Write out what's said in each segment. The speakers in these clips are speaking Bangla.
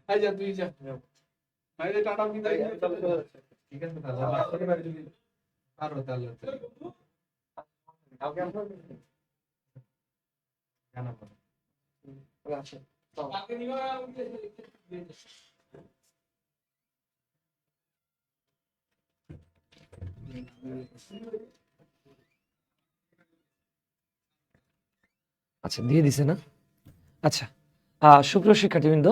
এই যা তুই যা ভাই রে টাটা বিদায় দিয়ে চলে যাচ্ছে। ঠিক আছে তাহলে বাচ্চাকে বাড়ি যদি আরো তাহলে কালকে আমরা জানাবো। আসেন। কালকে নিবা আচ্ছা দিয়ে দিছে না? আচ্ছা সুপ্রিয় শিক্ষার্থীবৃন্দ,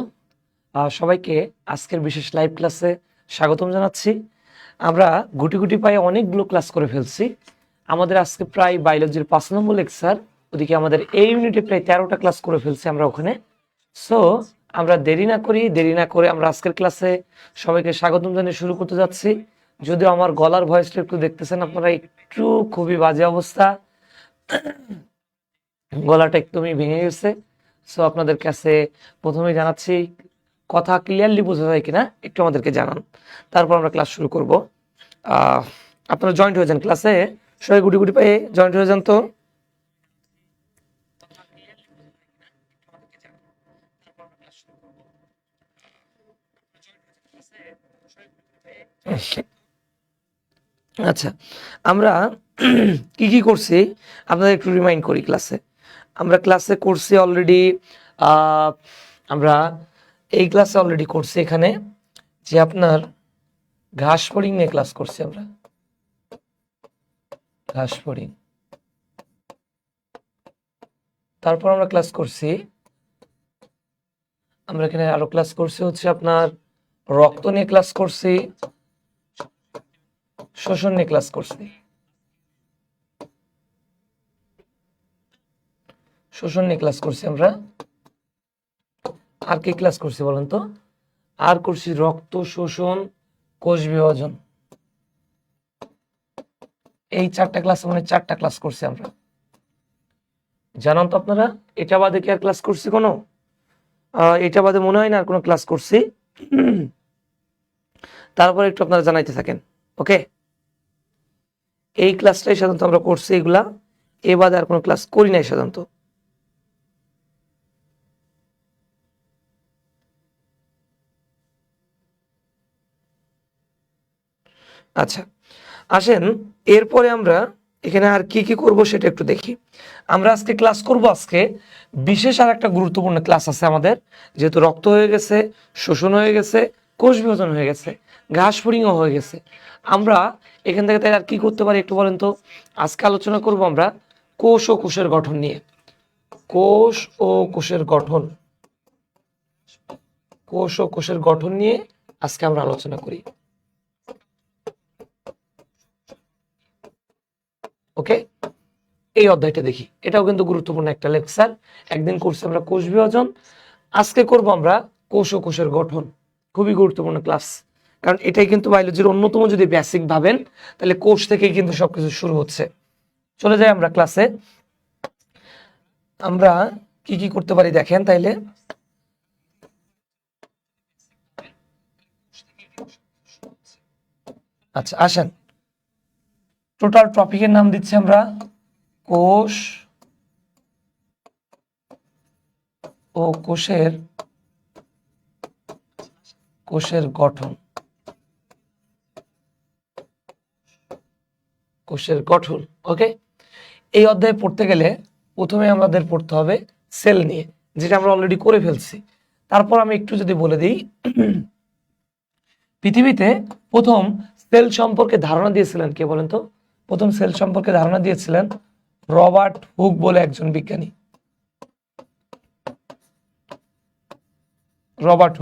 সবাইকে আজকের বিশেষ লাইভ ক্লাসে স্বাগতম জানাচ্ছি। আমরা গুটি গুটি পায়ে অনেকগুলো ক্লাস করে ফেলছি। আমাদের আজকে প্রায় বায়োলজির 5 নম্বর লেকচার, ওদিকে আমাদের এই ইউনিটে প্রায় 13টা ক্লাস করে ফেলছি আমরা ওখানে। সো আমরা দেরি না করে আমরা আজকের ক্লাসে সবাইকে স্বাগতম জানিয়ে শুরু করতে যাচ্ছি। যদিও আমার গলার ভয়েসটা একটু দেখতেছেন আপনারা, একটু খুবই বাজে অবস্থা, গলাটা একদমই ভেঙে গেছে। সো আপনাদের কাছে প্রথমেই জানাচ্ছি, কথা ক্লিয়ারলি বোঝা যায় কিনা একটু আমাদেরকে জানান, তারপর আমরা ক্লাস শুরু করব। আপনারা জয়েন্ট হয়ে যান ক্লাসে, সবাই গুটি গুটি পায়ে জয়েন্ট হয়ে যান তো। আচ্ছা, আমরা কি কি করছি আপনাদের একটু রিমাইন্ড করি। আমরা ক্লাসে করছি অলরেডি, আমরা এই ক্লাসে অলরেডি করছি এখানে যে আপনার ঘাস ফড়িং নিয়ে ক্লাস করছি। আমরা ঘাস ফড়িং, তারপর আমরা ক্লাস করছি, আমরা এখানে আরো ক্লাস করছি হচ্ছে আপনার রক্ত নিয়ে ক্লাস করছি, শোষণ নিয়ে ক্লাস করছি, আমরা। আর কি ক্লাস করছি বলেন তো? আর করছি রক্ত শোষণ, কোষ বিভাজন। এই 4টা ক্লাস, মানে 4টা ক্লাস করছি আমরা। জানান তো আপনারা, এটা বাদে কি আর ক্লাস করছি কোনো? এটা বাদে মনে হয় না আর কোনো ক্লাস করছি। তারপর একটু আপনারা জানাইতে থাকেন, ওকে? এই ক্লাসটাই সাধারণত আমরা করছি, এগুলা এ বাদে আর কোনো ক্লাস করি নাই সাধারণত। আচ্ছা, আসেন এরপরে আমরা এখানে আর কি কি করব সেটা একটু দেখি। আমরা আজকে ক্লাস করব, আজকে বিশেষ আর একটা গুরুত্বপূর্ণ ক্লাস আছে আমাদের। যেহেতু রক্ত হয়ে গেছে, শোষণ হয়ে গেছে, কোষ বিভাজন হয়ে গেছে, ঘাস ফড়িংও হয়ে গেছে, আমরা এখান থেকে তাই আর কি করতে পারি একটু বলেন তো? আজকে আলোচনা করব আমরা কোষ ও কোষের গঠন নিয়ে। কোষ ও কোষের গঠন, কোষ ও কোষের গঠন নিয়ে আজকে আমরা আলোচনা করি, ওকে? এই অধ্যায়টা দেখি, এটাও কিন্তু গুরুত্বপূর্ণ একটা লেকচার। একদিন করছি আমরা কোষ বিভাজন, আজকে করব আমরা কোষ ও কোষের গঠন। খুবই গুরুত্বপূর্ণ ক্লাস, কারণ এটাই কিন্তু বায়োলজির অন্যতম, যদি বেসিক ভাবেন তাহলে কোষ থেকেই কিন্তু সবকিছু শুরু হচ্ছে। চলে যাই আমরা ক্লাসে। আমরা কি কি করতে পারি দেখেন তাইলে। আচ্ছা আসেন, টোটাল টপিকের নাম দিচ্ছি আমরা কোষ ও কোষের গঠন। ওকে? এই অধ্যায়ে পড়তে গেলে প্রথমে আমাদের পড়তে হবে সেল নিয়ে, যেটা আমরা অলরেডি করে ফেলছি। তারপর আমি একটু যদি বলে দিই, পৃথিবীতে প্রথম সেল সম্পর্কে ধারণা দিয়েছিলেন কে বলেন তো? প্রথম সেল সম্পর্কে ধারণা দিয়েছিলেন রবার্ট হুক বলে একজন বিজ্ঞানী। রবার্ট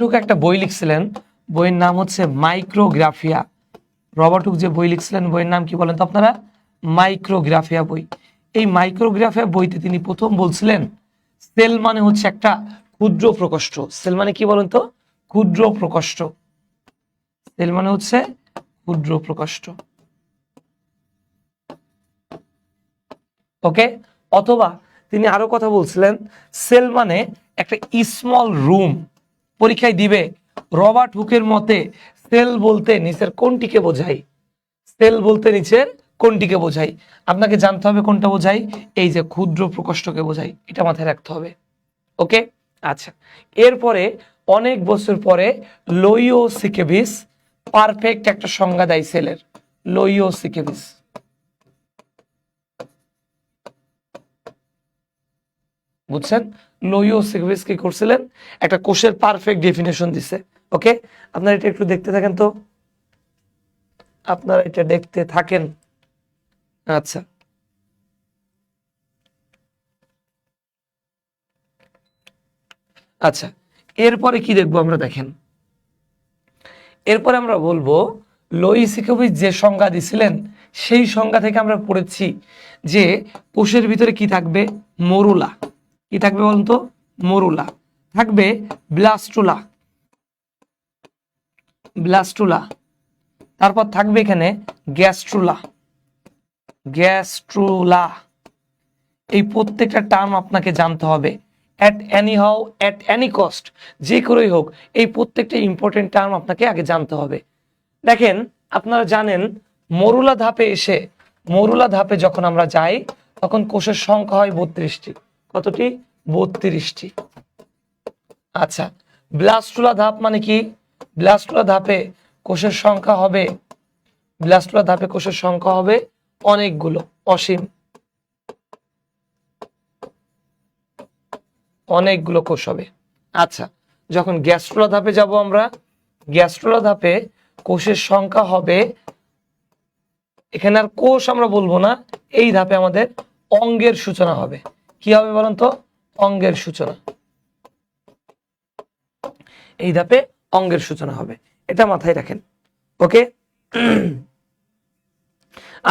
হুক একটা বই লিখছিলেন, বইয়ের নাম হচ্ছে মাইক্রোগ্রাফিয়া। রবার্ট হুক যে বই লিখছিলেন, বইয়ের নাম কি বলেন তো আপনারা? মাইক্রোগ্রাফিয়া বই। এই মাইক্রোগ্রাফিয়া বইতে তিনি প্রথম বলছিলেন সেল মানে হচ্ছে একটা ক্ষুদ্র প্রকোষ্ঠ। সেল মানে কি বলেন তো? ক্ষুদ্র প্রকোষ্ঠ। সেল মানে হচ্ছে ক্ষুদ্র প্রকোষ্ঠ, ওকে? অথবা তিনি আরো কথা বলছিলেন, সেল মানে একটা স্মল রুম। পরীক্ষায় দিবে, রবার্ট হুকের মতে সেল বলতে নিচের কোনটিকে বোঝায়? সেল বলতে নিচের কোনটিকে বোঝায়? আপনাকে জানতে হবে কোনটা বোঝায়। এই যে ক্ষুদ্র প্রকোষ্ঠকে বোঝায়, এটা মাথায় রাখতে হবে, ওকে? আচ্ছা, এরপরে অনেক বছর পরে লোইওসিকেভিস পারফেক্ট একটা সংজ্ঞা দেয় সেলের। লোইওসিকেভিস, বুঝছেন? লোইওসিকেভিস কি করছিলেন? একটা কোষের পারফেক্ট ডেফিনেশন দিছে। ওকে, আপনারা এটা একটু দেখতে থাকেন তো, আপনারা এটা দেখতে থাকেন। আচ্ছা, আচ্ছা, এরপরে কি দেখবো আমরা? দেখেন, এরপরে আমরা বলবো লোইসিকেভিচ যে সংজ্ঞা দিছিলেন সেই সংজ্ঞা থেকে আমরা পড়েছি যে কোষের ভিতরে কি থাকবে? মরুলা। কি থাকবে বলুন তো? মরুলা থাকবে, ব্লাস্টুলা, ব্লাস্টুলা, তারপর থাকবে এখানে গ্যাস্ট্রুলা, গ্যাস্ট্রুলা। এই প্রত্যেকটা টার্ম আপনাকে জানতে হবে at any how, at any cost, যে করেই হোক এই প্রত্যেকটা ইম্পর্টেন্ট টার্ম আপনাকে আগে জানতে হবে। দেখেন, আপনারা জানেন মরুলা ধাপে এসে, মরুলা ধাপে যখন আমরা যাই তখন কোষের সংখ্যা হয় 32টি। কতটি? 32টি। আচ্ছা, ব্লাস্টুলা ধাপ মানে কি? ব্লাস্টুলা ধাপে কোষের সংখ্যা হবে, ব্লাস্টুলা ধাপে কোষের সংখ্যা হবে অনেকগুলো, অসীম, অনেকগুলো কোষ হবে। আচ্ছা, যখন গ্যাস্ট্রোলা ধাপে যাব আমরা, গ্যাস্ট্রোলা ধাপে কোষের সংখ্যা হবে, এখানে আর কোষ আমরা বলবো না, এই ধাপে আমাদের অঙ্গের সূচনা হবে। কি হবে বলুন তো? অঙ্গের সূচনা। এই ধাপে অঙ্গের সূচনা হবে, এটা মাথায় রাখেন। ওকে,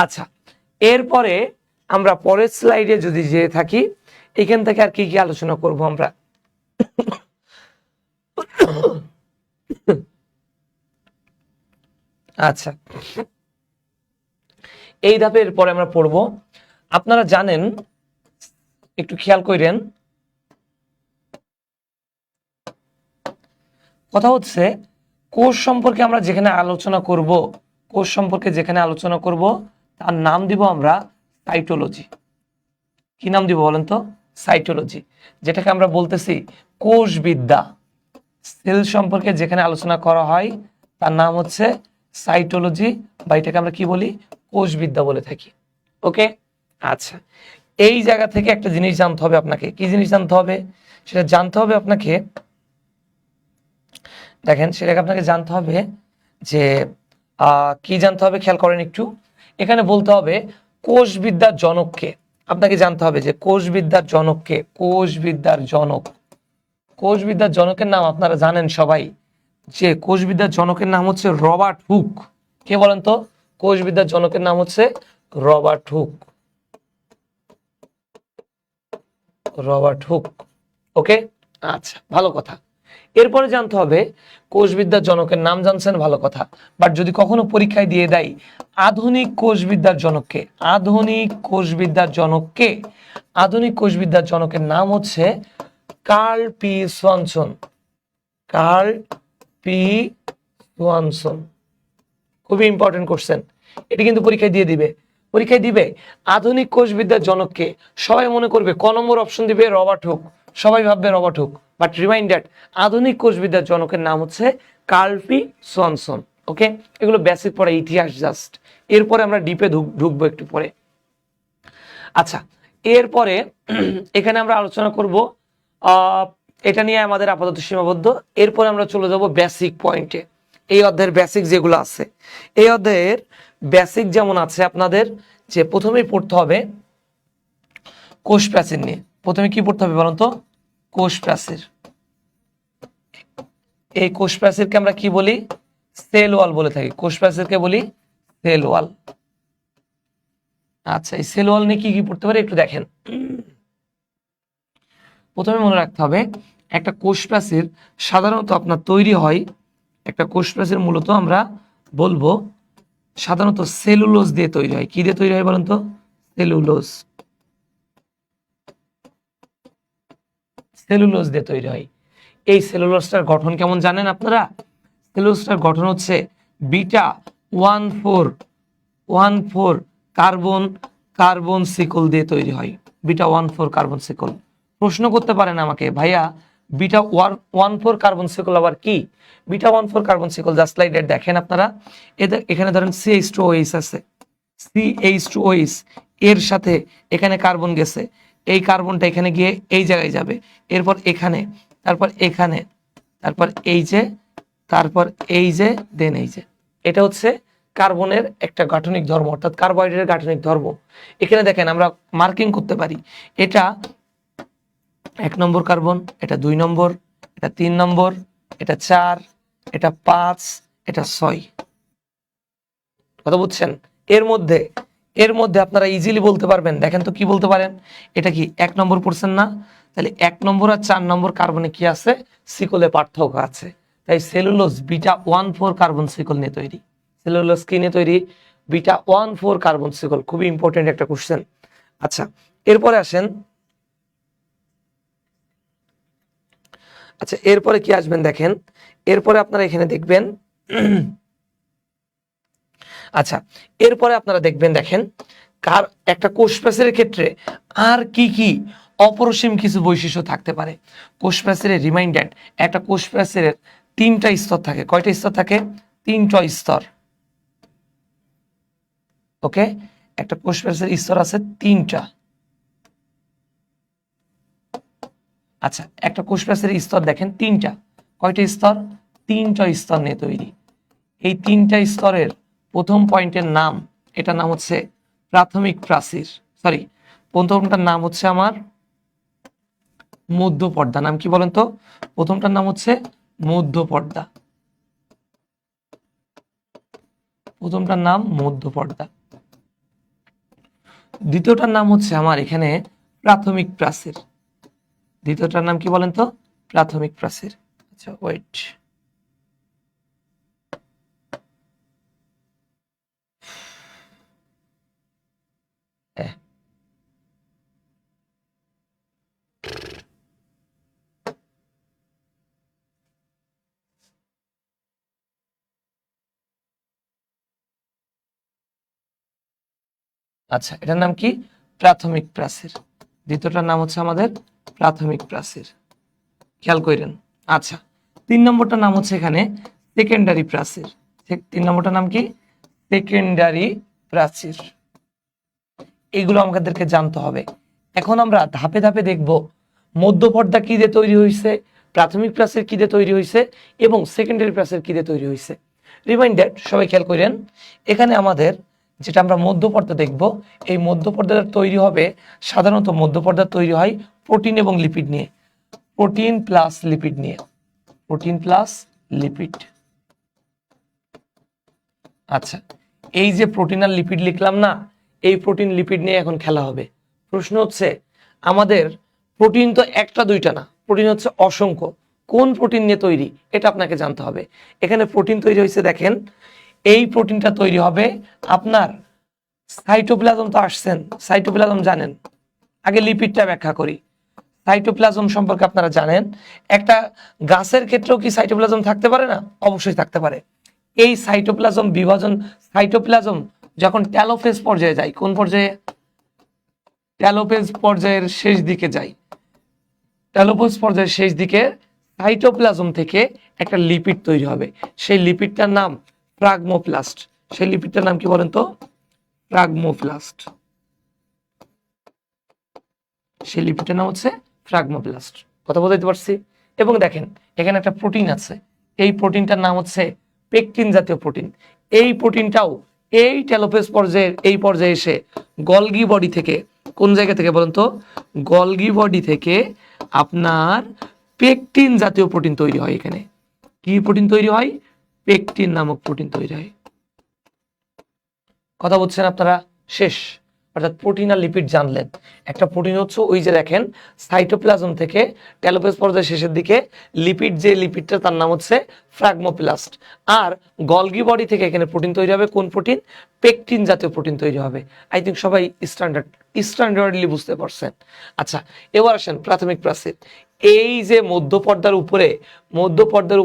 আচ্ছা, এরপরে আমরা পরের স্লাইডে যদি যেয়ে থাকি, এখান থেকে আর কি কি আলোচনা করব আমরা? আচ্ছা, এই ধাপের পরে আমরা পড়ব, আপনারা জানেন, একটু খেয়াল করেন, কথা হচ্ছে কোষ সম্পর্কে আমরা যেখানে আলোচনা করব, কোষ সম্পর্কে যেখানে আলোচনা করব তার নাম দিব আমরা সাইটোলজি। কি নাম দিব বলেন তো? সাইটোলজি, যেটাকে আমরা বলতেছি কোষবিদ্যা। সেল সম্পর্কে যেখানে আলোচনা করা হয় তার নাম হচ্ছে সাইটোলজি, বা এটাকে আমরা কি বলি? কোষবিদ্যা বলে থাকি। ওকে, আচ্ছা, এই জায়গা থেকে একটা জিনিস জানতে হবে আপনাকে। কি জিনিস জানতে হবে? সেটা জানতে হবে আপনাকে, দেখেন, সেটাকে আপনাকে জানতে হবে যে কি জানতে হবে, খেয়াল করেন একটু। এখানে বলতে হবে কোষবিদ্যার জনককে। আপনাকে জানতে হবে যে কোষবিদ্যার জনককে। কোষবিদ্যার জনক, কোষবিদ্যার জনকের নাম আপনারা জানেন সবাই, যে কোষবিদ্যার জনকের নাম হচ্ছে রবার্ট হুক। কে বলেন তো? কোষবিদ্যার জনকের নাম হচ্ছে রবার্ট হুক, রবার্ট হুক। ওকে, আচ্ছা, ভালো কথা। এরপরে জানতে হবে কোষবিদ্যার জনকের নাম জানছেন, ভালো কথা, বাট যদি কখনো পরীক্ষায় দিয়ে দেয় আধুনিক কোষবিদ্যার জনককে, আধুনিক কোষবিদ্যার জনককে, আধুনিক কোষবিদ্যার জনকের নাম হচ্ছে Karl P Swanson, Karl P Swanson. খুবই ইম্পর্টেন্ট কোশ্চেন, এটি কিন্তু পরীক্ষায় দিয়ে দিবে, পরীক্ষায় দিবে আধুনিক কোষবিদ্যার জনককে। সবাই মনে করবে ক নম্বর অপশন দিবে রবার্ট হুক, সবাই ভাববে রবার্ট হুক, বাট রিমাইন্ডার আধুনিক কোষবিদ্যার জনকের নাম হচ্ছে কার্ল পি সোয়ানসন। ওকে, এগুলো বেসিক পড়া, ইতিহাস জাস্ট। এরপরে আমরা ডিপে ঢুকবো একটু পরে। আচ্ছা, এরপরে এখানে আমরা আলোচনা করব, এটা নিয়ে আমাদের আপাতত সীমাবদ্ধ। এরপরে আমরা চলে যাব বেসিক পয়েন্টে। এই অধ্যায়ের বেসিক যেগুলো আছে, এই অধ্যায়ের বেসিক যেমন আছে আপনাদের, যে প্রথমেই পড়তে হবে কোষ প্রাচীর নিয়ে। প্রথমে কি পড়তে হবে বলুন তো? কোষ প্রাচীর। এই কোষ প্রাচীরকে আমরা কি বলি? সেল ওয়াল বলে থাকি। কোষ প্রাচীরকে বলি সেল ওয়াল। আচ্ছা, এই সেল ওয়াল নিয়ে কি কি পড়তে পারে একটু দেখেন। প্রথমে মনে রাখতে হবে একটা কোষ প্রাচীর সাধারণত আপনার তৈরি হয়, একটা কোষ প্রাচীর মূলত আমরা বলবো সাধারণত সেলুলোজ দিয়ে তৈরি হয়। কি দিয়ে তৈরি হয় বলেন তো? সেলুলোজ, সেলুলোজ দিয়ে তৈরি হয়। এই সেলুলোজটার গঠন কেমন জানেন আপনারা? সেলুলোজটার গঠন হচ্ছে বিটা 1,4 কার্বন কার্বন সিকল দিয়ে তৈরি হয়। বিটা 1,4 কার্বন সিকল। প্রশ্ন করতে পারেন আমাকে, ভাইয়া বিটা 1,4 কার্বন সিকল আবার কি? Beta 1,4 carbon sickle just like that. দেখেন আপনারা এখানে ধরেন CH2OH আছে, CH2OH এর সাথে এখানে কার্বন গেছে, এই কার্বনটা এখানে গিয়ে এই জায়গায় যাবে, এরপর এখানে, তারপর এখানে, তারপর এই যে, তারপর এই যে, দেন এই যে। এটা হচ্ছে কার্বনের একটা গাঠনিক ধর্ম, অর্থাৎ কার্বোহাইড্রেটের গাঠনিক ধর্ম। এখানে দেখেন আমরা মার্কিং করতে পারি, এটা 1 নম্বর কার্বন, এটা 2 নম্বর, এটা 3 নম্বর, এটা 4, এটা 5, এটা 6। কথা বুঝছেন? এর মধ্যে আপনারা ইজিলি বলতে পারবেন, দেখেন তো কি বলতে পারেন, এটা কি 1 নম্বর পড়ছেন না? তাহলে 1 নম্বর আর 4 নম্বর কার্বনে কি আছে? সিকলে পার্থক্য আছে। তাই সেলুলোজ বিটা 1,4 কার্বন সিকল নিয়ে তৈরি। সেলুলোজ কি নিয়ে তৈরি? বিটা 1,4 কার্বন সিকল। খুবই ইম্পর্টেন্ট একটা কোশ্চেন। আচ্ছা, এরপরে আসেন, আচ্ছা এরপরে কি আসবেন দেখেন, এরপরে আপনারা এখানে দেখবেন, আচ্ছা এরপরে আপনারা দেখবেন, দেখেন একটা কোষ প্রাচীরের ক্ষেত্রে আর কি কি অপরিসীম কিছু বৈশিষ্ট্য থাকতে পারে। কোষ প্রাচীরের রিমাইন্ডার, একটা কোষ প্রাচীরের 3টা স্তর থাকে। কয়টা স্তর থাকে? 3টা স্তর। ওকে, একটা কোষ প্রাচীরের স্তর আছে 3টা। আচ্ছা, একটা কোষ প্রাচীরের স্তর দেখেন 3টা। কয়টা স্তর? 3টা স্তর নিয়ে তৈরি। এই 3টা স্তরের প্রথম পয়েন্টের নাম, এটার নাম হচ্ছে প্রাথমিক প্রাচীর, সরি প্রথমটার নাম হচ্ছে আমার মধ্য পর্দা। নাম কি বলেন তো? প্রথমটার নাম হচ্ছে মধ্য পর্দা, প্রথমটার নাম মধ্য পর্দা। দ্বিতীয়টার নাম হচ্ছে আমার এখানে প্রাথমিক প্রাচীর। দ্বিতীয়টার নাম কি বলেন তো? প্রাথমিক প্রাচীর। আচ্ছা ওয়েট, আচ্ছা এটার নাম কি? প্রাথমিক প্রাচীর। দ্বিতীয়টার নাম হচ্ছে আমাদের প্রাথমিক প্রাচীর, খেয়াল করেন। আচ্ছা 3 নম্বরটার নাম হচ্ছে এখানে সেকেন্ডারি প্রাচীর। 3 নম্বরটার নাম কি? সেকেন্ডারি প্রাচীর। এগুলো আমাদেরকে জানতে হবে। এখন আমরা ধাপে ধাপে দেখব মধ্য পর্দা কি দিয়ে তৈরি হয়েছে, প্রাথমিক প্রাচীর কি দিয়ে তৈরি হয়েছে এবং সেকেন্ডারি প্রাচীর কি দিয়ে তৈরি হয়েছে। রিমাইন্ডার, সবাই খেয়াল করেন, এখানে আমাদের যেটা আমরা মধ্য পর্দা দেখব, এই মধ্য পর্দাটা তৈরি হবে, সাধারণত মধ্য পর্দা তৈরি হয় প্রোটিন এবং লিপিড নিয়ে, প্রোটিন প্লাস লিপিড নিয়ে, প্রোটিন প্লাস লিপিড। আচ্ছা, এই যে প্রোটিন আর লিপিড লিখলাম না, এই প্রোটিন লিপিড নিয়ে এখন খেলা হবে। প্রশ্ন হচ্ছে আমাদের প্রোটিন তো একটা দুইটা না, প্রোটিন হচ্ছে অসংখ্য। কোন প্রোটিন নিয়ে তৈরি এটা আপনাকে জানতে হবে। এখানে প্রোটিন তৈরি হয়েছে, দেখেন এই প্রোটিনটা তৈরি হবে আপনার সাইটোপ্লাজম। তো আসছেন, সাইটোপ্লাজম জানেন। আগে লিপিডটা ব্যাখ্যা করি। সাইটোপ্লাজম সম্পর্কে আপনারা জানেন, একটা গাছের ক্ষেত্রেও কি সাইটোপ্লাজম থাকতে পারে না? অবশ্যই থাকতে পারে। এই সাইটোপ্লাজম বিভাজন, সাইটোপ্লাজম যখন টেলোফেজ পর্যায়ে যায়, কোন পর্যায়ে? টেলোফেজ পর্যায়ের শেষ দিকে যায়। টেলোফেজ পর্যায়ের শেষ দিকে সাইটোপ্লাজম থেকে একটা লিপিড তৈরি হবে, সেই লিপিডটার নাম ফ্রাগমোপ্লাস্ট। সেই লিপিডটার নাম কি বলেন তো? ফ্রাগমোপ্লাস্ট। সেই লিপিডটার নাম হচ্ছে ফ্রাগমোপ্লাস্ট। কথা বলতে পারছি? এবং দেখেন এখানে একটা প্রোটিন আছে, এই প্রোটিনটার নাম হচ্ছে পেকটিন জাতীয় প্রোটিন। এই প্রোটিনটাও এই টেলোফেজ পর্যায়ের এই পর্যায়ে এসে গলগি বডি থেকে, কোন জায়গা থেকে বলেন তো? গলগি বডি থেকে আপনার পেকটিন জাতীয় প্রোটিন তৈরি হয়। এখানে কি প্রোটিন তৈরি হয়? পেকটিন নামক প্রোটিন তৈরি হয়। কথা বলছেন আপনারা? শেষ। অর্থাৎ প্রোটিন আর লিপিড জানলেন। একটা প্রোটিন হচ্ছে ওই যে দেখেন সাইটোপ্লাজম থেকে টেলোফেজ পর্যায়ের শেষের দিকে লিপিড, যে লিপিডটা তার নাম হচ্ছে ফ্রাগমোপ্লাস্ট। আর গলগি বডি থেকে এখানে প্রোটিন তৈরি হবে, কোন প্রোটিন? পেকটিন জাতীয় প্রোটিন তৈরি হবে। আই থিঙ্ক সবাই স্ট্যান্ডার্ডলি বুঝতে পারছেন। আচ্ছা এবার আসেন প্রাথমিক প্রাচীর। এই যে মধ্য পর্দার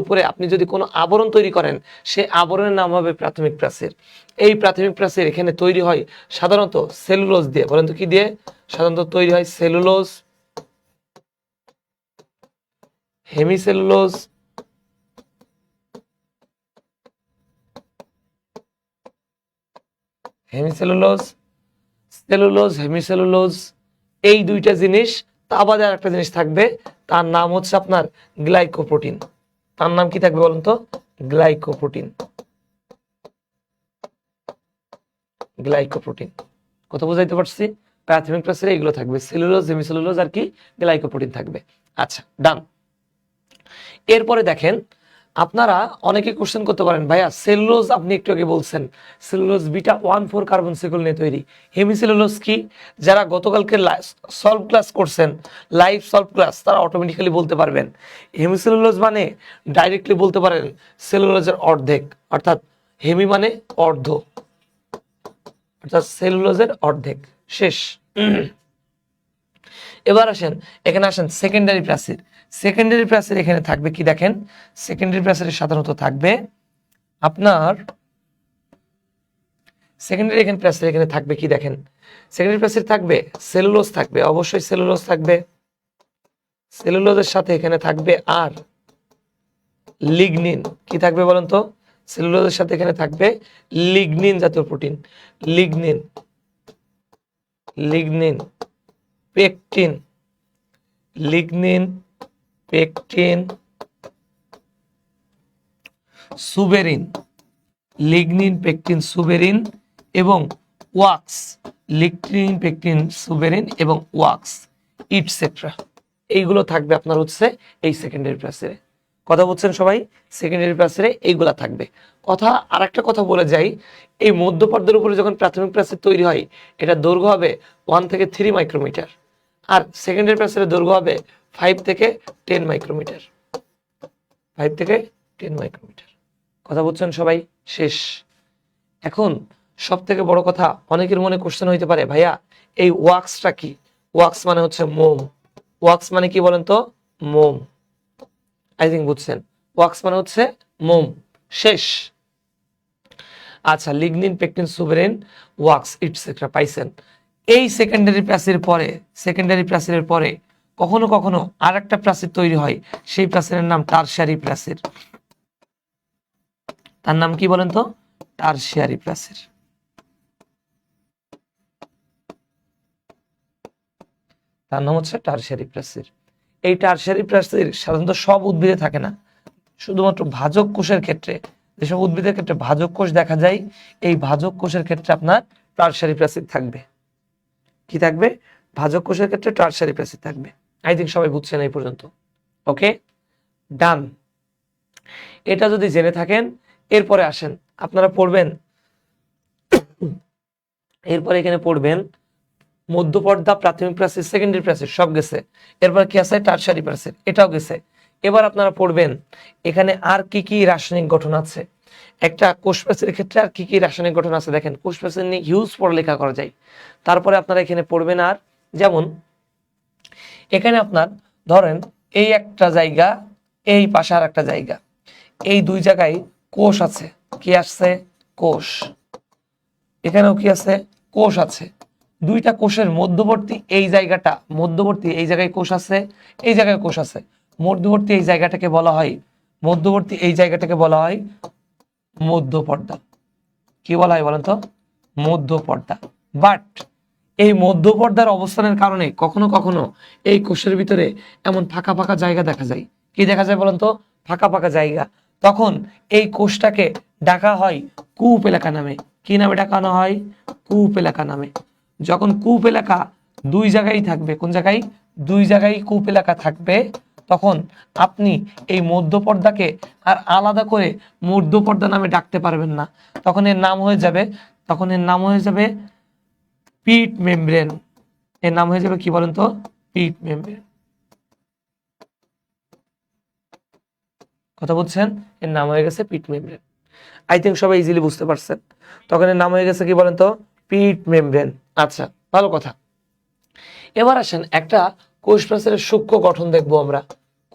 উপরে আপনি যদি কোনো আবরণ তৈরি করেন, সে আবরণের নাম হবে প্রাথমিক প্রাচীর। এই প্রাথমিক প্রাচীর এখানে তৈরি হয় সাধারণত সেলুলোজ দিয়ে। বলেন তো কি দিয়ে সাধারণত তৈরি হয়? Cellulose. Hemicellulose, hemicellulose, cellulose, hemicellulose, এই দুইটা জিনিস। তা বাদে আর একটা জিনিস থাকবে, তার নাম হচ্ছে আপনার গ্লাইকোপ্রোটিন। তার নাম কি থাকবে বলুন তো? গ্লাইকোপ্রোটিন। গ্লাইকোপ্রোটিন কথা বুঝাইতে পারছি? প্রাথমিক ক্লাসে এগুলো থাকবে, সেলুলোজ, হেমিসেলুলোজ আর কি গ্লাইকোপ্রোটিন থাকবে। আচ্ছা, ডান। এরপরে দেখেন, আপনারা অনেকে কোশ্চেন করতে পারেন, ভাইয়া সেলুলোজ আপনি একটু আগে বলছেন সেলুলোজ বিটা 1,4 কার্বন সিকল নিয়ে তৈরি, হেমিসেলুলোজ কি? যারা গতকালকে সলভ ক্লাস করছেন, লাইভ সলভ ক্লাস, তারা অটোমেটিক্যালি বলতে পারবেন। হেমিসেলুলোজ মানে ডাইরেক্টলি বলতে পারেন সেলুলোজের অর্ধেক, অর্থাৎ হেমি মানে অর্ধ, অর্থাৎ সেলুলোজের অর্ধেক। শেষ। এবার আসেন, এখানে আসেন সেকেন্ডারি প্রাচীর। সেকেন্ডারি প্রাচীর এখানে থাকবে কি দেখেন, সেকেন্ডারি প্রাচীরে সাধারণত থাকবে আপনার সেকেন্ডারি এখানে প্রাচীর এখানে থাকবে কি দেখেন, সেকেন্ডারি প্রাচীর থাকবে সেলুলোজ থাকবে, অবশ্যই সেলুলোজ থাকবে। সেলুলোজের সাথে এখানে থাকবে আর লিগনিন। কি থাকবে বলেন তো? সেলুলোজের সাথে এখানে থাকবে লিগনিন জাতীয় protein, lignin, lignin, pectin, lignin, pectin, suberin, lignin, pectin, suberin এবং ওয়াক্স, লিগনিন, পেকটিন, সুবেরিন এবং ওয়াক্স ইটসেট্রা। এইগুলো থাকবে আপনার হচ্ছে এই সেকেন্ডারি প্রাচীরে। কথা বলছেন সবাই? সেকেন্ডারি প্রাচীরে এইগুলা থাকবে। কথা আর একটা কথা বলে যাই, এই মধ্যপর্দার উপরে যখন প্রাথমিক প্রাচীর তৈরি হয়, এটা দৈর্ঘ্য হবে 1 থেকে 3 মাইক্রোমিটার, আর সেকেন্ডারি প্রাচীরের দৈর্ঘ্য হবে 5 থেকে 10 মাইক্রোমিটার, 5 থেকে 10 মাইক্রোমিটার। কথা বলছেন সবাই? শেষ। এখন সব থেকে বড় কথা, অনেকের মনে কোশ্চেন হইতে পারে, ভাইয়া এই ওয়াক্সটা কি? ওয়াক্স মানে হচ্ছে মোম। ওয়াক্স মানে কি বলেন তো? মোম। আই থিঙ্ক বুঝছেন, ওয়াক্স মানে হচ্ছে মোম। শেষ। আচ্ছা, lignin, pectin, suberin, wax et cetera পাইছেন। এই সেকেন্ডারি প্রাচীরের পরে, সেকেন্ডারি প্রাচীরের পরে কখনো কখনো আর একটা প্রাচীর তৈরি হয়, সেই প্রাচীরের নাম টারশিয়ারি প্রাচীর। তার নাম কি বলেন তো? টারশিয়ারি প্রাচীর। তার নাম হচ্ছে টারশিয়ারি প্রাচীর। এই টারশিয়ারি প্রাচীর সাধারণত সব উদ্ভিদে থাকে না, শুধুমাত্র ভাজক কোষের ক্ষেত্রে, যেসব উদ্ভিদের ক্ষেত্রে ভাজক কোষ দেখা যায়, এই ভাজক কোষের ক্ষেত্রে আপনার টারশিয়ারি প্রাচীর থাকবে। কি থাকবে? ভাজক কোষের ক্ষেত্রে টারশিয়ারি প্রাচীর থাকবে। আই থিঙ্ক সবাই বুঝছেন এই পর্যন্ত। ওকে, ডান। এটা যদি জেনে থাকেন, এরপরে আসেন আপনারা পড়বেন, এরপরে এখানে পড়বেন মধ্যপর্দা, প্রাথমিক প্রাচীর, সেকেন্ডারি প্রাচীর সব গেছে। এরপর কি আছে? টারশিয়ারি প্রাচীর, এটাও গেছে। এবার আপনারা পড়বেন এখানে আর কি কি রাসায়নিক গঠন আছে, একটা কোষ প্রাচীরের ক্ষেত্রে আর কি কি রাসায়নিক গঠন আছে। দেখেন, কোষ প্রাচীর নিয়ে হিউজ পড়ালেখা করা যায়। তারপরে আপনারা এখানে পড়বেন আর, যেমন এখানে আপনার ধরেন এই একটা জায়গা, এই পাশে আর একটা জায়গা, এই দুই জায়গায় কোষ আছে। কি আসছে? কোষ। এখানেও কি আছে? কোষ আছে। দুইটা কোষের মধ্যবর্তী এই জায়গাটা, মধ্যবর্তী এই জায়গায় কোষ আছে, এই জায়গায় কোষ আছে, মধ্যবর্তী এই জায়গাটাকে বলা হয়, মধ্যবর্তী এই জায়গাটাকে বলা হয় মধ্যপর্দা। কি বলা হয় বলেন তো? মধ্যপর্দা। বাট এই মধ্যপর্দার অবস্থানের কারণে কখনো কখনো এই কোষের ভিতরে এমন ফাঁকা ফাঁকা জায়গা দেখা যায়। কি দেখা যায় বলেন তো? ফাঁকা ফাঁকা জায়গা। তখন এই কোষটাকে ডাকা হয় কূপ এলাকা নামে। কি নামে ডাকানো হয়? কূপ এলাকা নামে। যখন কূপ এলাকা দুই জায়গায় থাকবে, কোন জায়গায়? দুই জায়গায় কূপ এলাকা থাকবে, তখন আপনি এই মধ্যপর্দাকে আর আলাদা করে মধ্যপর্দা নামে ডাকতে পারবেন না। তখন এর নাম হয়ে যাবে পিট মেমব্রেন। এর নাম হয়ে যাবে কি বলেন তো? Pit membrane. কথা বলছেন? এর নাম হয়ে গেছে পিট মেমব্রেন। আই থিঙ্ক সবাই ইজিলি বুঝতে পারছেন। তখন এর নাম হয়ে গেছে কি বলেন তো? Pit membrane. আচ্ছা, ভালো কথা। এবার আসেন একটা কোষ প্রাচীরের সূক্ষ্ম গঠন দেখবো আমরা।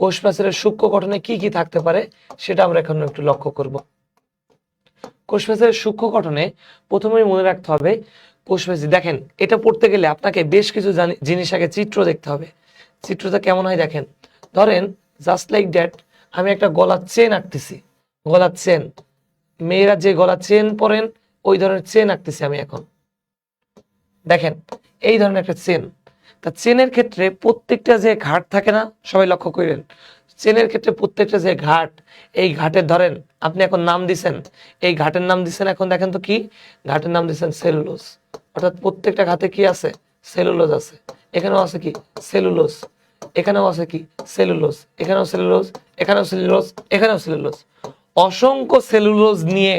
কোষ প্রাচীরের সূক্ষ্ম গঠনে কি কি থাকতে পারে সেটা আমরা এখন একটু লক্ষ্য করব। কোষ প্রাচীরের সূক্ষ্ম গঠনে প্রথমেই মনে রাখতে হবে, কোষ প্রাচীর দেখেন, এটা পড়তে গেলে আপনাকে বেশ কিছু জিনিস আগে চিত্র দেখতে হবে। চিত্রটা কেমন হয় দেখেন। ধরেন জাস্ট লাইক দ্যাট আমি একটা গলার চেন আঁকতেছি, গলার চেন, মেয়েরা যে গলার চেন পরেন ওই ধরনের চেন আঁকতেছি আমি এখন। দেখেন এই ধরনের একটা চেন, তা চেনের ক্ষেত্রে প্রত্যেকটা যে ঘাট থাকে না, সবাই লক্ষ্য করেন, চেনের ক্ষেত্রে প্রত্যেকটা যে ঘাট, এই ঘাটের ধরেন আপনি এখন নাম দিছেন, এই ঘাটের নাম দিছেন, এখন দেখেন তো কি ঘাটের নাম দিছেন সেলুলোজ, অর্থাৎ প্রত্যেকটা ঘাটে কি আছে, সেলুলোজ আছে। এখানেও আছে কি সেলুলোজ, এখানেও আছে কি সেলুলোজ, এখানেও সেলুলোজ, এখানেও সেলুলোজ, এখানেও সেলুলোজ। অসংখ্য সেলুলোজ নিয়ে,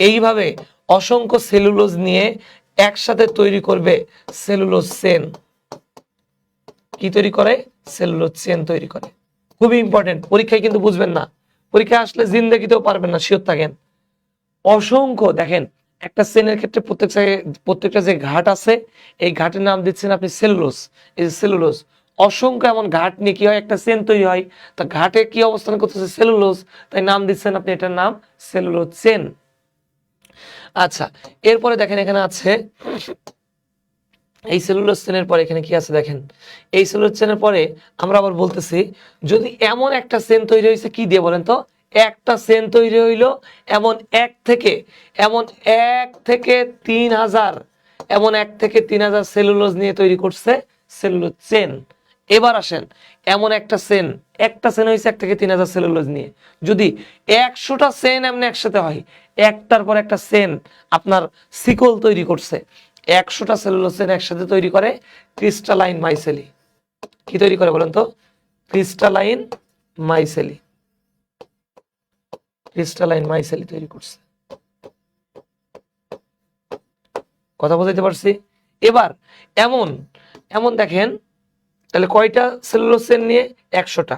এইভাবে অসংখ্য সেলুলোজ নিয়ে একসাথে তৈরি করবে সেলুলোজ চেন। কি তৈরি করে, সেলুলোজ চেন তৈরি করে। খুবই ইম্পর্টেন্ট, পরীক্ষায় কিন্তু বুঝবেন না, পরীক্ষায় আসলে জিন্দেগিতেও পারবেন না, শিওর থাকেন। অসংখ্য দেখেন একটা চেনের ক্ষেত্রে প্রত্যেকটা যে ঘাট আছে, এই ঘাটের নাম দিচ্ছেন আপনি সেলুলোজ, এই যে সেলুলোজ। অসংখ্য এমন ঘাট নিয়ে কি হয়, একটা চেন তৈরি হয়, তা ঘাটে কি অবস্থান করতেছে, সেলুলোজ, তাই নাম দিচ্ছেন আপনি এটার নাম সেলুলোজ চেন। আচ্ছা, এরপরে দেখেন এখানে আছে এই সেলুলোজ চেনের পরে এখানে কি আছে দেখেন, এই সেলুলোজ চেনের পরে আমরা আবার বলতেছি যদি এমন একটা চেন তৈরি হয়েছে, কি দিয়ে বলেন তো, একটা চেন তৈরি হইলো এমন এক থেকে 3000, এমন 1 থেকে 3000 সেলুলোজ নিয়ে তৈরি করছে সেলুলোজ চেন। এবার আসেন, এমন একটা চেন হয়েছে 1 থেকে 3000 সেলুলোজ নিয়ে, যদি 100টা চেন এমনি একসাথে হয়, একটার পর একটা চেন আপনার সিকল তৈরি করছে, 100টা সেলুলোজ চেন একসাথে তৈরি করে ক্রিস্টালাইন মাইসেলি। কি তৈরি করে বলেন তো, ক্রিস্টালাইন মাইসেলি, ক্রিস্টালাইন মাইসেলি তৈরি করছে। কথা বুঝাইতে পারছি? এবার এমন দেখেন, তাহলে কয়টা সেলুলোজ চেন নিয়ে, 100টা।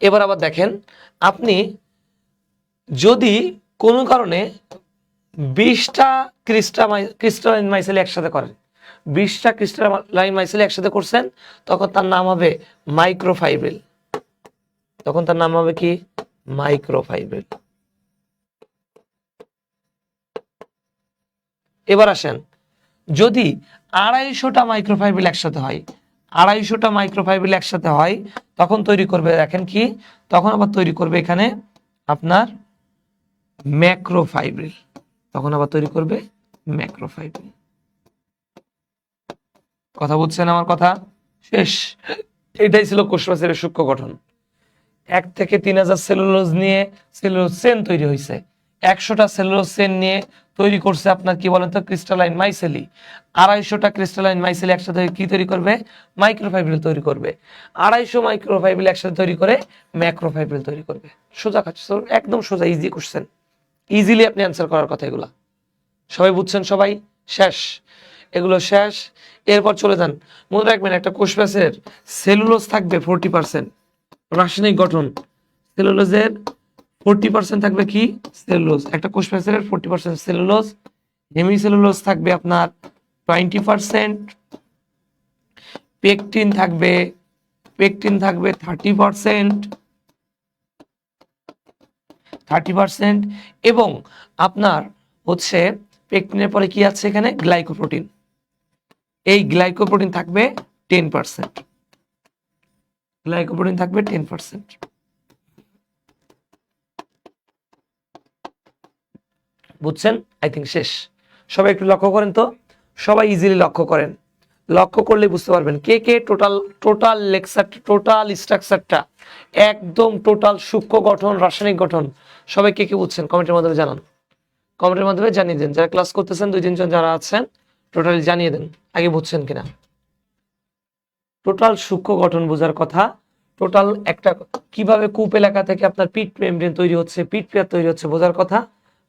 এবার আবার দেখেন আপনি যদি কোনো কারণে 20টা ক্রিস্টালাইন মাইসেলি একসাথে করেন, 20টা ক্রিস্টালাইন মাইসেলি একসাথে করছেন, তখন তার নাম হবে মাইক্রোফাইব্রিল। তখন তার নাম হবে কি, মাইক্রোফাইব্রিল। এবার আসেন, যদি 250টা মাইক্রোফাইব্রিল একসাথে হয়, 250টা মাইক্রোফাইব্রিল একসাথে হয়, তখন তৈরি করবে দেখেন কি, তখন আবার তৈরি করবে এখানে আপনার ম্যাক্রোফাইব্রিল, তখন আবার তৈরি করবে ম্যাক্রোফাইব্রিল। কথা বুঝছেন আমার কথা? শেষ। এটাই ছিল কোষ প্রাচীরের সূক্ষ্ম গঠন। 1 থেকে 3000 সেলুলোজ নিয়ে সেলুলোজ চেন তৈরি হয়েছে, 100টা সেলুলোজ চেন নিয়ে তৈরি করছে আপনার কি বলেন তো, ক্রিস্টালাইন মাইসেলি। 250টা ক্রিস্টালাইন মাইসেলি একসাথে কি তৈরি করবে, মাইক্রোফাইব্রিল তৈরি করবে। 250 মাইক্রোফাইব্রিল একসাথে তৈরি করে ম্যাক্রোফাইব্রিল তৈরি করবে। সোজা কাজ, একদম সোজা, ইজি কোশ্চেন, ইজিলি আপনি অ্যান্সার করার কথা। এগুলা সবাই বুঝছেন? সবাই শেষ, এগুলো শেষ। এরপর চলে যান, মনে রাখবেন একটা কোষ প্রাচীরের সেলুলোজ থাকবে 40%, রাসায়নিক গঠন সেলুলোজের 40% থাকবে কি, সেলুলোজ। একটা কোষ প্রাচীরের 40% সেলুলোজ, হেমিসেলুলোজ থাকবে আপনার 20%, পেকটিন থাকবে 30%, এবং আপনার হচ্ছে পেকটিনের পরে কি আছে এখানে, গ্লাইকোপ্রোটিন। এই গ্লাইকোপ্রোটিন থাকবে 10%, গ্লাইকোপ্রোটিন থাকবে 10%। বুঝছেন? আই থিঙ্ক শেষ। সবাই একটু লক্ষ্য করেন তো, সবাই ইজিলি লক্ষ্য করেন, লক্ষ্য করলে বুঝতে পারবেন কে কে টোটাল লেকচার, টোটাল স্ট্রাকচারটা, একদম টোটাল সূক্ষ্ম গঠন, রাসায়নিক গঠন, সবাই কে কে বুঝছেন কমেন্টের মাধ্যমে জানান, কমেন্টের মাধ্যমে জানিয়ে দেন। যারা ক্লাস করতেছেন 2-3 জন যারা আছেন, টোটালি জানিয়ে দেন আগে বুঝছেন কিনা। টোটাল সূক্ষ্ম গঠন বোঝার কথা, টোটাল একটা কিভাবে কূপ এলাকা থেকে আপনার পিট মেমব্রেন তৈরি হচ্ছে, পিট পেয়ার তৈরি হচ্ছে বোঝার কথা।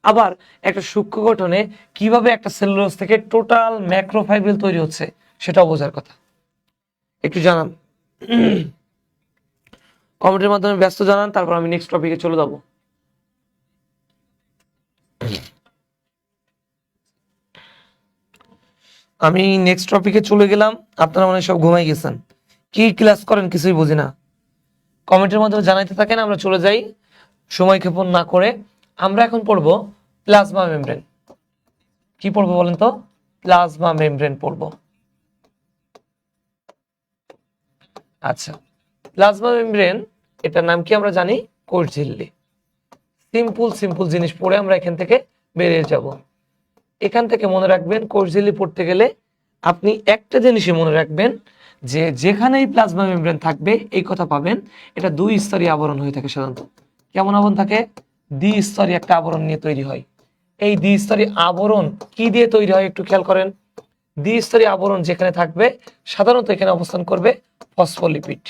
আবার একটা সূক্ষ্ম গঠনে কিভাবে একটা সেলুলোজ থেকে টোটাল ম্যাক্রোফাইব্রিল তৈরি হচ্ছে সেটাও বোঝার কথা। একটু জানান কমেন্টের মাধ্যমে, ব্যস্ত জানান, তারপর আমি নেক্সট টপিকে চলে যাব। আমি নেক্সট টপিকে চলে গেলাম, আপনারা মনে হয় সব ঘুমাই গেছেন, কি ক্লাস করেন কিছুই বুঝি না। কমেন্টের মাধ্যমে জানাইতে থাকেন, আমরা চলে যাই সময় ক্ষেপণ না করে। আমরা এখন পড়ব প্লাজমা মেমব্রেন। কি পড়বো বলেন তো, প্লাজমা মেমব্রেন পড়ব। আচ্ছা, প্লাজমা মেমব্রেন এটার নাম কি আমরা জানি? কোষ ঝিল্লি। সিম্পল জিনিস পড়ে আমরা এখান থেকে বেরিয়ে যাব। এখান থেকে মনে রাখবেন কোষ ঝিল্লি পড়তে গেলে আপনি একটা জিনিসই মনে রাখবেন যে যেখানেই প্লাজমা মেমব্রেন থাকবে এই কথা পাবেন, এটা 2 স্তরীয় আবরণ হয়ে থাকে সাধারণত। কেমন আবরণ থাকে? দ্বিস্তরীয় একটা আবরণ নিয়ে তৈরি হয়। এই দ্বিস্তরীয় আবরণ কি দিয়ে তৈরি হয় একটু খেয়াল করেন। দ্বিস্তরীয় আবরণ যেখানে থাকবে সাধারণত এখানে অবস্থান করবে ফসফোলিপিড।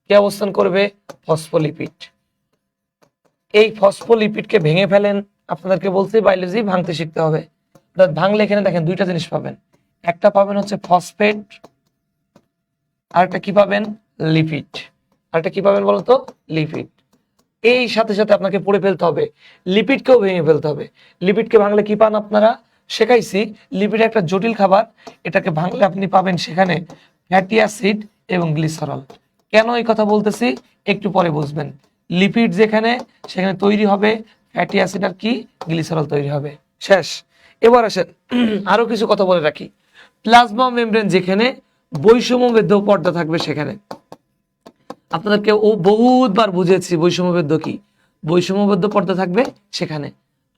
কে অবস্থান করবে? ফসফোলিপিড। এই ফসফোলিপিডকে ভেঙে ফেলেন। আপনাদেরকে বলছি বায়োলজি ভাঙতে শিখতে হবে। অর্থাৎ ভাঙলে এখানে দেখেন 2টা জিনিস পাবেন। একটা পাবেন হচ্ছে ফসফেট, আর একটা কি পাবেন? লিপিড। আর একটা কি পাবেন বলতো? লিপিড। এই সাথে সাথে আপনাকে পড়ে ফেলতে হবে লিপিডকেও ভেঙে ফেলতে হবে। লিপিডকে ভাঙলে কি পান? আপনারা শেখাইছি লিপিড একটা জটিল খাবার, এটাকে ভাঙলে আপনি পাবেন সেখানে ফ্যাটি অ্যাসিড এবং গ্লিসারল। কেন এই কথা বলতেছি একটু পরে বুঝবেন। লিপিড যেখানে সেখানে তৈরি হবে ফ্যাটি অ্যাসিড আর কি? গ্লিসারল তৈরি হবে। শেষ। এবার আসেন আরো কিছু কথা বলে রাখি। প্লাজমা মেমব্রেন যেখানে বৈষম্যবেদ্য পর্দা থাকবে সেখানে আপনাদেরকে বহুতবার বুঝিয়েছি বৈষম্যবেদ্য কি। বৈষম্যবেদ্য পর্দা থাকবে সেখানে।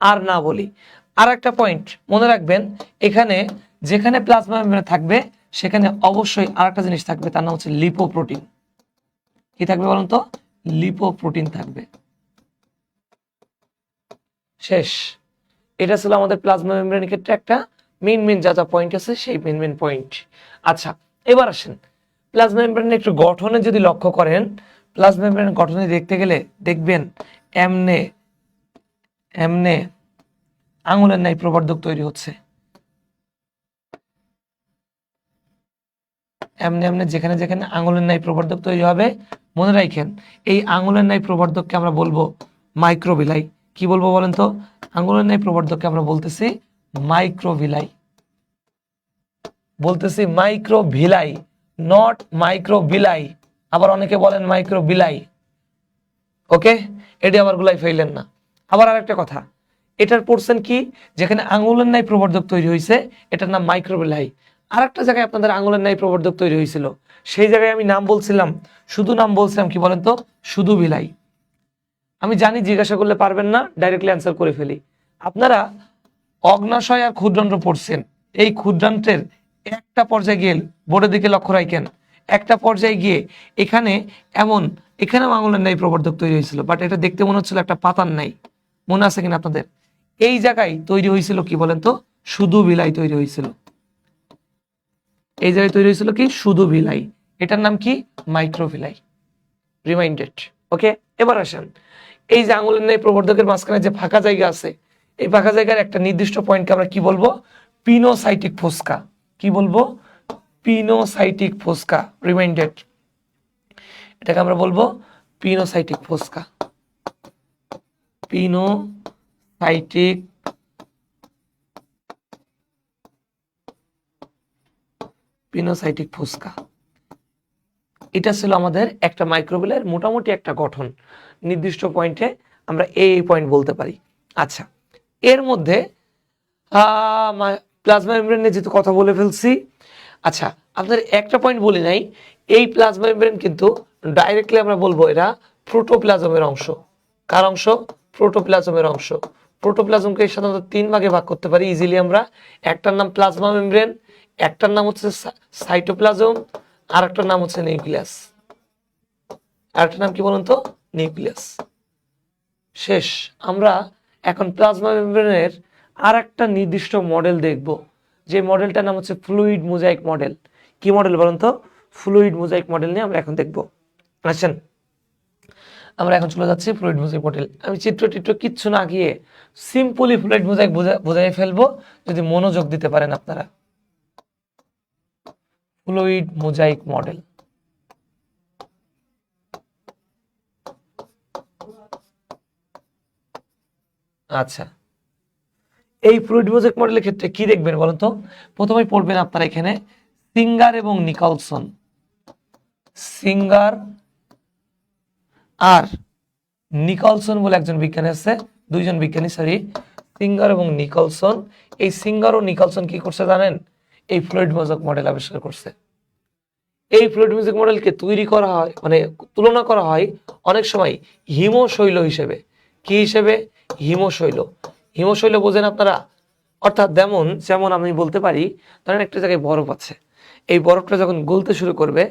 আর না বলি, আর একটা পয়েন্ট মনে রাখবেন, এখানে যেখানে প্লাজমা মেমব্রেন থাকবে সেখানে অবশ্যই আর একটা জিনিস থাকবে, তার নাম হচ্ছে লিপোপ্রোটিন। কি থাকবে বলুন তো? লিপোপ্রোটিন থাকবে। শেষ। এটা ছিল আমাদের প্লাজমা মেমব্রেনের ক্ষেত্রে একটা মেইন যা যা পয়েন্ট আছে সেই মেইন পয়েন্ট। আচ্ছা, এবার আসেন প্লাজমা মেমব্রেনের একটু গঠনে যদি লক্ষ্য করেন, প্লাজমা মেমব্রেনের গঠনে দেখতে গেলে দেখবেন এমনে আঙুলের ন্যায় প্রবর্ধক তৈরি হচ্ছে। এমনে যেখানে যেখানে আঙুলের ন্যায় প্রবর্ধক তৈরি হবে মনে রাখেন এই আঙুলের ন্যায় প্রবর্ধককে আমরা বলবো মাইক্রোভিলাই। কি বলবো বলেন তো? আঙুলের ন্যায় প্রবর্ধককে আমরা বলতেছি মাইক্রোভিলাই। বলতেছি মাইক্রোভিলাই, নট মাইক্রোবিলাই। আবার অনেকে বলেন মাইক্রোবিলাই। ওকে, এটি আবার গুলাই ফেললেন না। আবার আরেকটা কথা, এটার পড়ছেন কি যেখানে আঙুলের ন্যায় প্রবর্ধক তৈরি হয়েছে এটার নাম মাইক্রোবিলাই। আর একটা জায়গায় আপনাদের আঙুলের ন্যায় প্রবর্ধক তৈরি হয়েছিল, সেই জায়গায় আমি নাম বলছিলাম, শুধু নাম বলছিলাম কি বলেন তো? শুধু বিলাই। আমি জানি জিজ্ঞাসা করলে পারবেন না, ডাইরেক্টলি অ্যান্সার করে ফেলি। আপনারা অগ্নাশয় আর ক্ষুদ্রান্ত্র পড়ছেন, এই ক্ষুদ্রান্ত্রের একটা পর্যায়ে গিয়ে বোর্ডের দিকে লক্ষ্য রাখেন, একটা পর্যায়ে গিয়ে এখানেও আঙুলের ন্যায় প্রবর্ধক তৈরি হয়েছিল, বাট এটা দেখতে মনে হচ্ছিল একটা পাতার নাই। মনে আছে কিনা আপনাদের? এই জায়গায় তৈরি হয়েছিল কি বলেন তো? শুধু বিলাই তৈরি হয়েছিল। এই জায়গায় তৈরি হয়েছিল কি? শুধু বিলাই। এটার নাম কি? মাইক্রোভিলাই। রিমাইন্ডেড। ওকে, এবার আসেন এই যে আঙুলের ন্যায় প্রবর্ধকের মাঝখানে যে ফাঁকা জায়গা আছে, এই ফাঁকা জায়গার একটা নির্দিষ্ট পয়েন্টকে আমরা কি বলবো? পিনোসাইটিক ফোস্কা। কি বলবো? পিনোসাইটিক ফোস্কা। রিমাইন্ডেড। এটাকে আমরা বলবো পিনোসাইটিক ফোস্কা। পিনোসাইটিক ফোস্কা। এটা ছিল আমাদের একটা মাইক্রোভিলের মোটামুটি একটা গঠন। নির্দিষ্ট পয়েন্টে আমরা এই পয়েন্ট বলতে পারি। আচ্ছা, এর মধ্যে প্লাজমা মেমব্রেন নিয়ে যেহেতু কথা বলে ফেলছি, আচ্ছা আপনাদের একটা পয়েন্ট বলি নাই, এই প্লাজমা মেমব্রেন কিন্তু ডাইরেক্টলি আমরা বলবো এরা প্রোটোপ্লাজমের অংশ। কার অংশ? প্রোটোপ্লাজমের অংশ। প্রোটোপ্লাজমকে সাধারণত 3 ভাগে ভাগ করতে পারি ইজিলি আমরা। একটার নাম প্লাজমা মেমব্রেন, একটার নাম হচ্ছে সাইটোপ্লাজম, আর একটার নাম হচ্ছে নিউক্লিয়াস। আর একটা নাম কি বলুন তো? নিউক্লিয়াস। শেষ। আমরা এখন প্লাজমা মেমব্রেনের আর একটা নির্দিষ্ট মডেল দেখব, যে মডেলটার নাম হচ্ছে ফ্লুইড মোজাইক মডেল। কি মডেল বলুন তো? ফ্লুইড মোজাইক মডেল নিয়ে আমরা এখন দেখব। আসেন আমরা এখন চলে যাচ্ছি ফ্লুইড মোজাইক মডেল। আমি চিত্র কিচ্ছু না গিয়ে সিম্পলি ফ্লুইড মোজাইক বোঝাই ফেলবো যদি মনোযোগ দিতে পারেন আপনারা। Fluid mosaic model. আচ্ছা, এই ফ্লুইড মোজাইক মডেলের ক্ষেত্রে কি দেখবেন বলুন তো? প্রথমেই পড়বেন আপনারা এখানে সিঙ্গার এবং নিকলসন। সিঙ্গার আর নিকলসন বলে একজন বিজ্ঞানী আছে, দুইজন বিজ্ঞানী, সরি, সিঙ্গার এবং নিকলসন। এই সিঙ্গার ও নিকলসন কি করছে জানেন? এই ফ্লুইড মোজাইক মডেল আবিষ্কার করছে। এই ফ্লুইড মিউজিক মডেলকে তৈরি করা হয় মানে তুলনা করা হয় অনেক সময় হিমশৈল হিসেবে। কি হিসেবে? হিমশৈল। হিমশৈল বোঝেন আপনারা? অর্থাৎ যেমন যেমন আমি বলতে পারি, ধরেন একটা জায়গায় বরফ আছে, এই বরফটা যখন গলতে শুরু করবে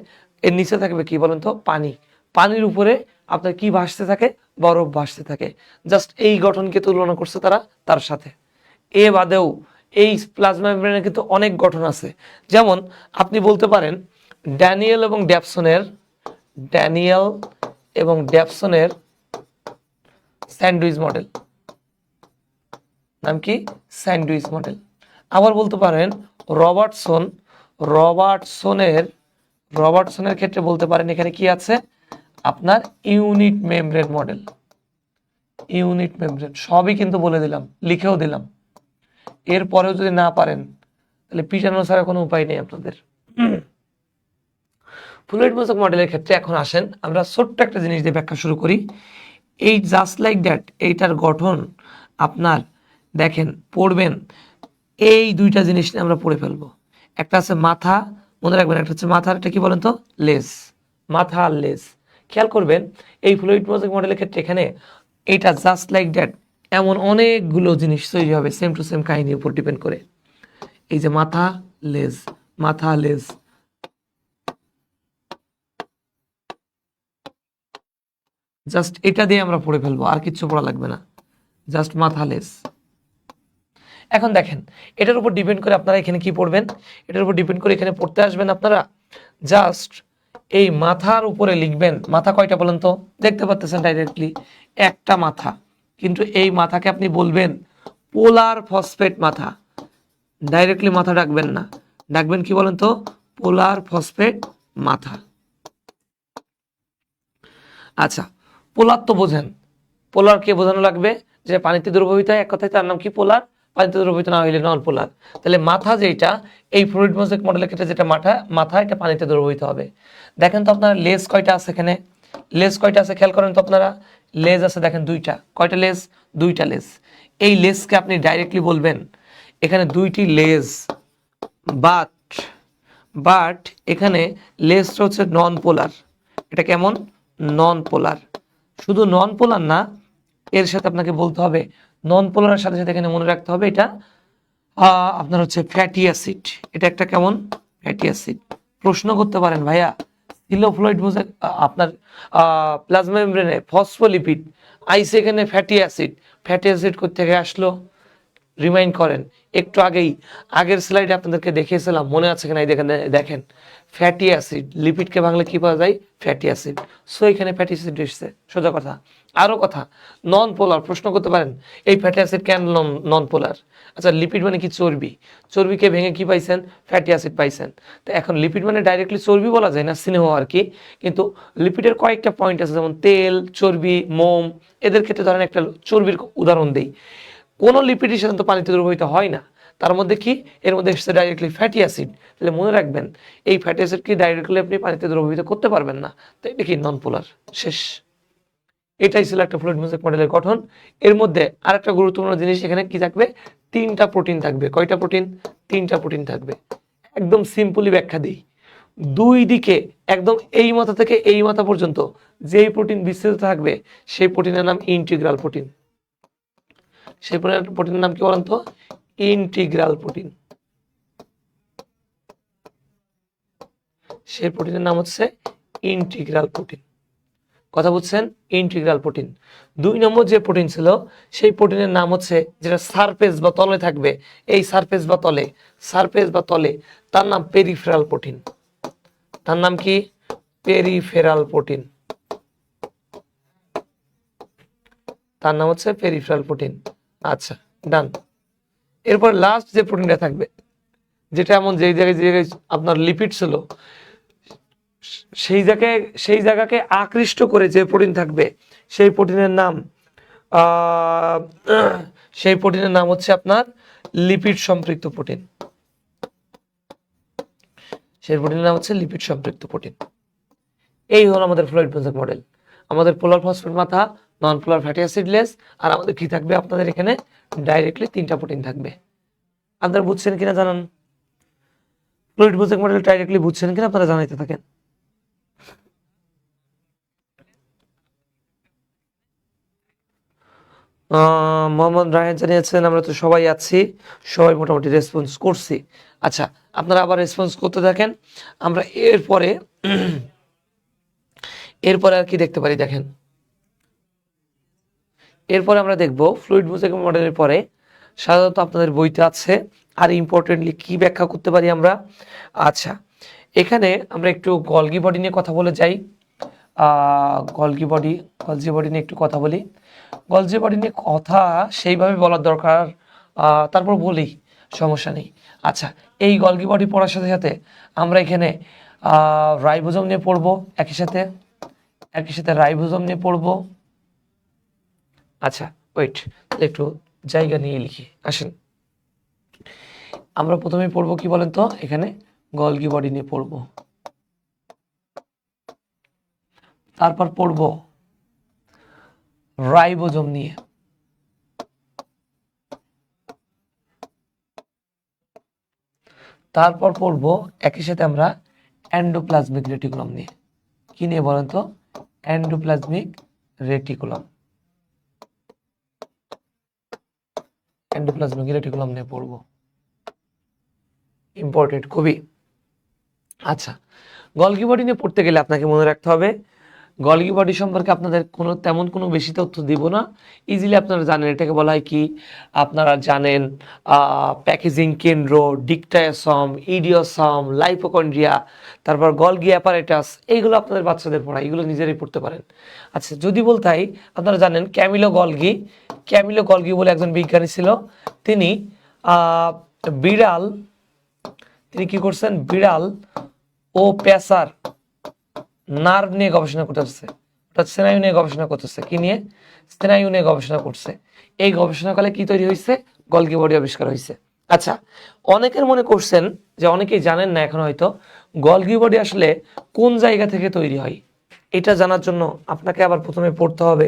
এর নিচে থাকবে কি বলেন তো? পানি। পানির উপরে আপনার কি ভাসতে থাকে? বরফ ভাসতে থাকে। জাস্ট এই গঠনকে তুলনা করছে তারা তার সাথে। এ বাদেও এই প্লাজমা মেমব্রেনের কিন্তু অনেক গঠন আছে। যেমন আপনি বলতে পারেন ড্যানিয়েল এবং ড্যাপসনের স্যান্ডউইচ মডেল। নাম কি? Sandwich model. আবার বলতে পারেন রবার্টসনের ক্ষেত্রে বলতে পারেন এখানে কি আছে আপনার unit membrane model. Unit membrane সবই কিন্তু বলে দিলাম, লিখেও দিলাম। এরপরেও যদি না পারেন তাহলে পিটানো ছাড়া কোনো উপায় নেই আপনাদের। ফ্লুইড মিউজিক মডেলের ক্ষেত্রে এখন আসেন আমরা ছোট্ট একটা জিনিস দিয়ে ব্যাখ্যা শুরু করি। এই জাস্ট লাইক দ্যাট এইটার গঠন আপনার দেখেন পড়বেন, এই দুইটা জিনিস নিয়ে আমরা পড়ে ফেলবো। একটা আছে মাথা, মনে রাখবেন, একটা হচ্ছে মাথার, এটা কি বলেন তো? লেজ। মাথা আর লেজ। খেয়াল করবেন এই ফ্লুইড মিউজিক মডেলের ক্ষেত্রে এখানে এটা জাস্ট লাইক দ্যাট এমন অনেকগুলো জিনিস তৈরি হবে সেম টু সেম কাহিনীর উপর ডিপেন্ড করে। এই যে মাথা লেজ, মাথা লেজ, জাস্ট এটা দিয়ে আমরা পড়ে ফেলবো, আর কিচ্ছু পড়া লাগবে না, জাস্ট মাথা লেজ। এখন দেখেন এটার উপর ডিপেন্ড করে আপনারা এখানে কি পড়বেন, এটার উপর ডিপেন্ড করে এখানে পড়তে আসবেন আপনারা জাস্ট এই মাথার উপরে লিখবেন। মাথা কয়টা বলেন তো? দেখতে পাচ্ছেন ডাইরেক্টলি একটা মাথা, কিন্তু এই মাথাকে আপনি বলবেন পোলার ফসফেট মাথা। ডাইরেক্টলি মাথা ডাকবেন না, ডাকবেন কি বলেন তো? পোলার ফসফেট মাথা। আচ্ছা, পোলার তো বোঝেন, পোলার কে বোঝানো লাগবে? যে পানিতে দ্রবীভূত হয়, এক কথায় তার নাম কি? পোলার। পানিতে দ্রবীভূত না হইলে নন পোলার। তাহলে মাথা যেটা এই ফ্লুইড মিউজিক মডেলের ক্ষেত্রে যেটা মাথা এটা পানিতে দ্রবীভূত হবে। দেখেন তো আপনার লেজ কয়টা আছে এখানে? লেজ কয়টা আছে খেয়াল করেন তো আপনারা? লেজ আছে দেখেন দুইটা। কয়টা লেজ? দুইটা লেজ। এই লেজকে আপনি ডাইরেক্টলি বলবেন এখানে দুইটি লেজ, বাট এখানে লেজটা হচ্ছে নন পোলার। এটা কেমন? নন পোলার। শুধু নন পোলার না, এর সাথে আপনাকে বলতে হবে নন পোলারের সাথে সাথে এখানে মনে রাখতে হবে এটা আপনার হচ্ছে ফ্যাটি অ্যাসিড। এটা একটা কেমন? Fatty acid. প্রশ্ন করতে পারেন ভাইয়া ফ্লুইড মিউজিক আপনার প্লাজমা মেমব্রেনে ফসফোলিপিড আইসে, এখানে ফ্যাটি অ্যাসিড। ফ্যাটি অ্যাসিড কোথা থেকে আসলো? রিমাইন্ড করেন, একটু আগের স্লাইডে আপনাদেরকে দেখিয়েছিলাম, মনে আছে কিনা? দেখেন ফ্যাটি অ্যাসিড, লিপিডকে ভাঙলে কি পাওয়া যায়? Fatty acid. সো এখানে ফ্যাটি অ্যাসিড এসেছে, সোজা কথা। আরো কথা, নন পোলার প্রশ্ন করতে পারেন এই ফ্যাটি অ্যাসিড কেন নন পোলার? আচ্ছা, লিপিড মানে কি? চর্বি। চর্বিকে ভেঙে কি পাইছেন? ফ্যাটি অ্যাসিড পাইছেন। তো এখন লিপিড মানে ডাইরেক্টলি চর্বি বলা যায় না, স্নেহ আর কি, কিন্তু লিপিডের কয়েকটা পয়েন্ট আছে, যেমন তেল, চর্বি, মোম। এদের ক্ষেত্রে ধরেন একটা চর্বির উদাহরণ দেই, কোন লিপিডই সাধারণত পানিতে দ্রবীভূত হয় না, তার মধ্যে কি? এর মধ্যে এসেছে ডাইরেক্টলি ফ্যাটি অ্যাসিড। তাহলে মনে রাখবেন এই ফ্যাটি অ্যাসিড কি ডাইরেক্টলি আপনি পানিতে দ্রবীভূত করতে পারবেন না, তো এটা কি? নন পোলার। শেষ। এটাই ছিল একটা ফ্লুইড মিউজিক মডেলের গঠন। এর মধ্যে আরেকটা গুরুত্বপূর্ণ জিনিস এখানে কি থাকবে? তিনটা প্রোটিন থাকবে। কয়টা প্রোটিন? তিনটা প্রোটিন থাকবে। একদম সিম্পলি ব্যাখ্যা দিই, দুই দিকে একদম এই মাথা থেকে এই মাথা পর্যন্ত যেই প্রোটিন বিস্তৃত থাকবে সেই প্রোটিনের নাম ইন্টিগ্রাল প্রোটিন। সেই প্রোটিনের নাম কি বলেন তো? Integral protein. সেই প্রোটিনের নাম হচ্ছে ইন্টিগ্রাল প্রোটিন। কথা বুঝছেন? Integral protein. দুই নম্বর যে প্রোটিন ছিল সেই প্রোটিনের নাম হচ্ছে, যেটা সারফেস বা তলে থাকবে, এই সারফেস বা তলে তার নাম পেরিফেরাল প্রোটিন। তার নাম কি? Peripheral protein. তার নাম হচ্ছে পেরিফেরাল প্রোটিন। আচ্ছা, ডান। এরপর লাস্ট যে প্রোটিনটা থাকবে, যেটা এমন যে জায়গায় আপনার লিপিড ছিল, সেই জায়গাকে আকৃষ্ট করে যে প্রোটিন থাকবে সেই প্রোটিনের নাম হচ্ছে আপনার লিপিড সম্পৃক্ত প্রোটিন। সেই প্রোটিনের নাম হচ্ছে লিপিড সম্পৃক্ত প্রোটিন। এই হলো আমাদের ফ্লুইড মিউজিক মডেল। আমাদের পোলার ফসফেট মাথা, নন পোলার ফ্যাটি অ্যাসিড লেস, আর আমাদের কি থাকবে? আপনাদের এখানে ডাইরেক্টলি তিনটা প্রোটিন থাকবে। আপনারা বুঝছেন কিনা জানান? ফ্লুইড মিউজিক মডেল ডাইরেক্টলি বুঝছেন কিনা আপনারা জানাইতে থাকেন। মোহাম্মদ রায়হান জানিয়েছেন আমরা তো সবাই আছি, সবাই মোটামুটি রেসপন্স করছি। আচ্ছা, আপনারা আবার রেসপন্স করতে থাকেন। আমরা এরপরে আর কি দেখতে পারি দেখেন, এরপরে আমরা দেখব ফ্লুইড মোজাইক মডেলের পরে সাধারণত আপনাদের বইতে আছে আর ইম্পর্টেন্টলি কি ব্যাখ্যা করতে পারি আমরা। আচ্ছা, এখানে আমরা একটু গলগি বডি নিয়ে কথা বলে যাই। গলজি বডি নিয়ে একটু কথা বলি। গলজি বডি নিয়ে কথা সেইভাবে বলার দরকার, তারপর বলি, সমস্যা নেই। আচ্ছা, এই গলগি বডি পড়ার সাথে সাথে আমরা এখানে রাইবোজোম নিয়ে পড়বো, একই সাথে রাইবোজোম নিয়ে পড়বো। আচ্ছা ওয়েট, একটু জায়গা নিয়ে লিখি, আসেন। আমরা প্রথমে পড়বো কি বলেন তো, এখানে গলগি বডি নিয়ে পড়বো, তারপর পড়বো রাইবোজোম নিয়ে, তারপর পড়বো একই সাথে আমরা এন্ডোপ্লাজমিক রেটিকুলাম নিয়ে। কি নিয়ে বলেন তো, এন্ডোপ্লাজমিক রেটিকুলাম, এন্ডোপ্লাজমিক রেটিকুলাম নিয়ে পড়বো, ইম্পর্টেন্ট খুবই। আচ্ছা, গলগি বডি নিয়ে পড়তে গেলে আপনাকে মনে রাখতে হবে, গলগি বডি সম্পর্কে আপনাদের তেমন কোনো বেশি তথ্য দিব না, ইজিলি আপনারা জানেন এটাকে বলা হয় কি, আপনারা জানেন প্যাকেজিং কেন্দ্র, ডিকটায়াসম, ইডিওসম, লাইপোকন্ড্রিয়া, তারপর গলগি অ্যাপারেটাস, এইগুলো আপনাদের বাচ্চাদের পড়া, এগুলো নিজেরাই পড়তে পারেন। আচ্ছা, যদি বলতাই আপনারা জানেন ক্যামিলো গলগি বলে একজন বিজ্ঞানী ছিল, তিনি কি করছেন, বিড়াল ও পেঁচার নার্ভ নিয়ে গবেষণা করতেছে, অর্থাৎ স্নায়ু নিয়ে গবেষণা করতেছে। কি নিয়ে? স্নায়ু নিয়ে গবেষণা করছে। এই গবেষণাকালে কি তৈরি হয়েছে? গলগি বডি আবিষ্কার হয়েছে। আচ্ছা, অনেকের মনে করছেন যে অনেকেই জানেন না এখন হয়তো, গলগি বডি আসলে কোন জায়গা থেকে তৈরি হয়। এটা জানার জন্য আপনাকে আবার প্রথমে পড়তে হবে,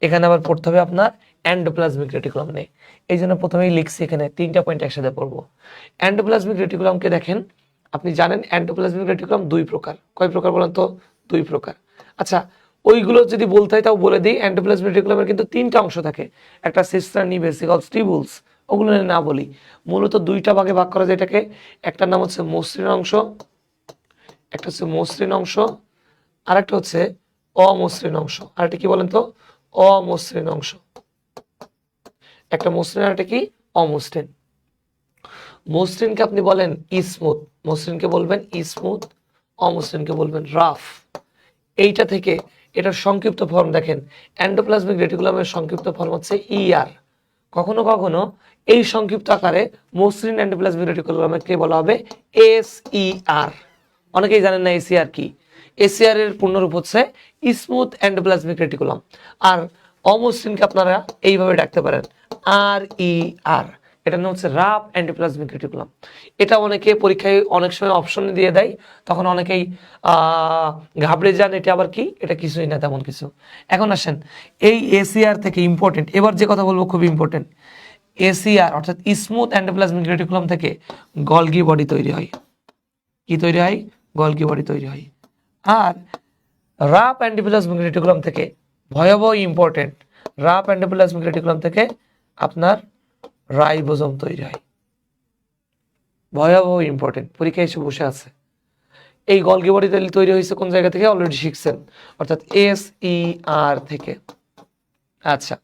এখানে আবার পড়তে হবে আপনার এন্ডোপ্লাজমিক রেটিকুলাম নিয়ে। এই জন্য প্রথমেই লিখছি এখানে 3টা পয়েন্ট একসাথে পড়বো। এন্ডোপ্লাজমিক রেটিকুলামকে দেখেন, আপনি জানেন এন্ডোপ্লাজমিক রেটিকুলাম 2 প্রকার। কয় প্রকার বলেন তো? 2 প্রকার। আচ্ছা, ওইগুলো যদি বলতে হয় তাও বলে দিই। এন্ডোপ্লাজমিক রেটিকুলামের কিন্তু 3টা অংশ থাকে, একটা সিস্টার্নি, ভেসিকলস, টিউবুলস, ওগুলো না বলি। মূলত 2টা ভাগে ভাগ করা যায় এটাকে। একটার নাম হচ্ছে মসৃণ অংশ, আর একটা হচ্ছে অমসৃণ অংশ। আর এটা কি বলেন তো? অমসৃণ অংশ। একটা মসৃণ আর একটা কি? অমসৃণ। মসৃণকে আপনি বলেন স্মুথ, মসৃণকে বলবেন স্মুথ, অমসৃণকে বলবেন রাফ। এইটা থেকে এটার সংক্ষিপ্ত ফর্ম দেখেন, এন্ডোপ্লাজমিক রেটিকুলামের সংক্ষিপ্ত ফর্ম হচ্ছে ER। কখনো কখনো এই সংক্ষিপ্ত আকারে মসৃণ এন্ডোপ্লাজমিক রেটিকুলামকে বলা হবে SER। অনেকেই জানেন না SER কি। SER এর পূর্ণরূপ হচ্ছে স্মুথ এন্ডোপ্লাজমিক রেটিকুলাম। আর অমসৃণকে আপনারা এইভাবে ডাকতে পারেন RER। এটার নাম হচ্ছে রাফ এন্ডোপ্লাজমিক রেটিকুলাম। এটা অনেকে পরীক্ষায় অনেক সময় অপশনে দিয়ে দেয়, তখন অনেকেই ঘাবড়ে যান, এটা আবার কি, এটা কিছুই না তেমন কিছু। এখন আসেন এই SER থেকে ইম্পর্টেন্ট, এবার যে কথা বলবো খুব ইম্পর্টেন্ট। SER অর্থাৎ স্মুথ এন্ডোপ্লাজমিক রেটিকুলাম থেকে গলগি বডি তৈরি হয়। কি তৈরি হয়? গলগি বডি তৈরি হয়। আর রাফ এন্ডোপ্লাজমিক রেটিকুলাম থেকে, ভয়াবহ ইম্পর্টেন্ট, রাফ এন্ডোপ্লাজমিক রেটিকুলাম থেকে আপনার রাইবোজোম তৈরি হয়। ভয়াবহ ইম্পর্টেন্ট, পরীক্ষায় এসে বসে আছে। এই গলগি বডি তৈরি হয়েছে কোন জায়গা থেকে? অলরেডি শিখছেন, অর্থাৎ SER থেকে। আচ্ছা,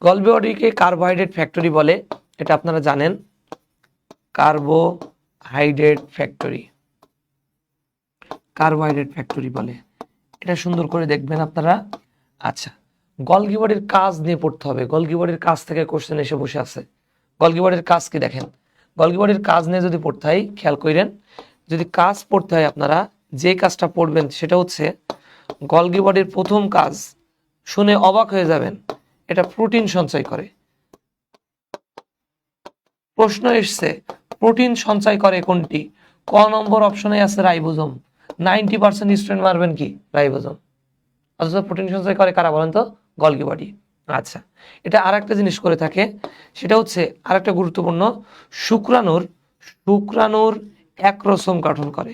গলগি বডিকে কার্বোহাইড্রেট ফ্যাক্টরি বলে, এটা আপনারা জানেন। কার্বোহাইড্রেট ফ্যাক্টরি বলে, এটা সুন্দর করে দেখবেন আপনারা। আচ্ছা, গলগি বডির কাজ নিয়ে পড়তে হবে। গলগি বডির কাজ থেকে কোশ্চেন এসে বসে আছে। গলগি বডির কাজ কি দেখেন, গলগি বডির কাজ নিয়ে যদি পড়তে হয়, খেয়াল করেন, যদি কাজ পড়তে হয় আপনারা যে কাজটা পড়বেন সেটা হচ্ছে গলগি বডির প্রথম কাজ, শুনে অবাক হয়ে যাবেন, এটা প্রোটিন সঞ্চয় করে। প্রশ্ন এসছে প্রোটিন সঞ্চয় করে কোনটি? ক নম্বর অপশনে আছে রাইবোজোম। 90% স্টুডেন্ট মারবেন কি? রাইবোজোম। অথচ প্রোটিন সঞ্চয় করে কারা বলেন তো? Golgi body. আচ্ছা, এটা আর একটা জিনিস করে থাকে, সেটা হচ্ছে আর একটা গুরুত্বপূর্ণ, শুক্রাণুর অ্যাক্রোসোম গঠন করে।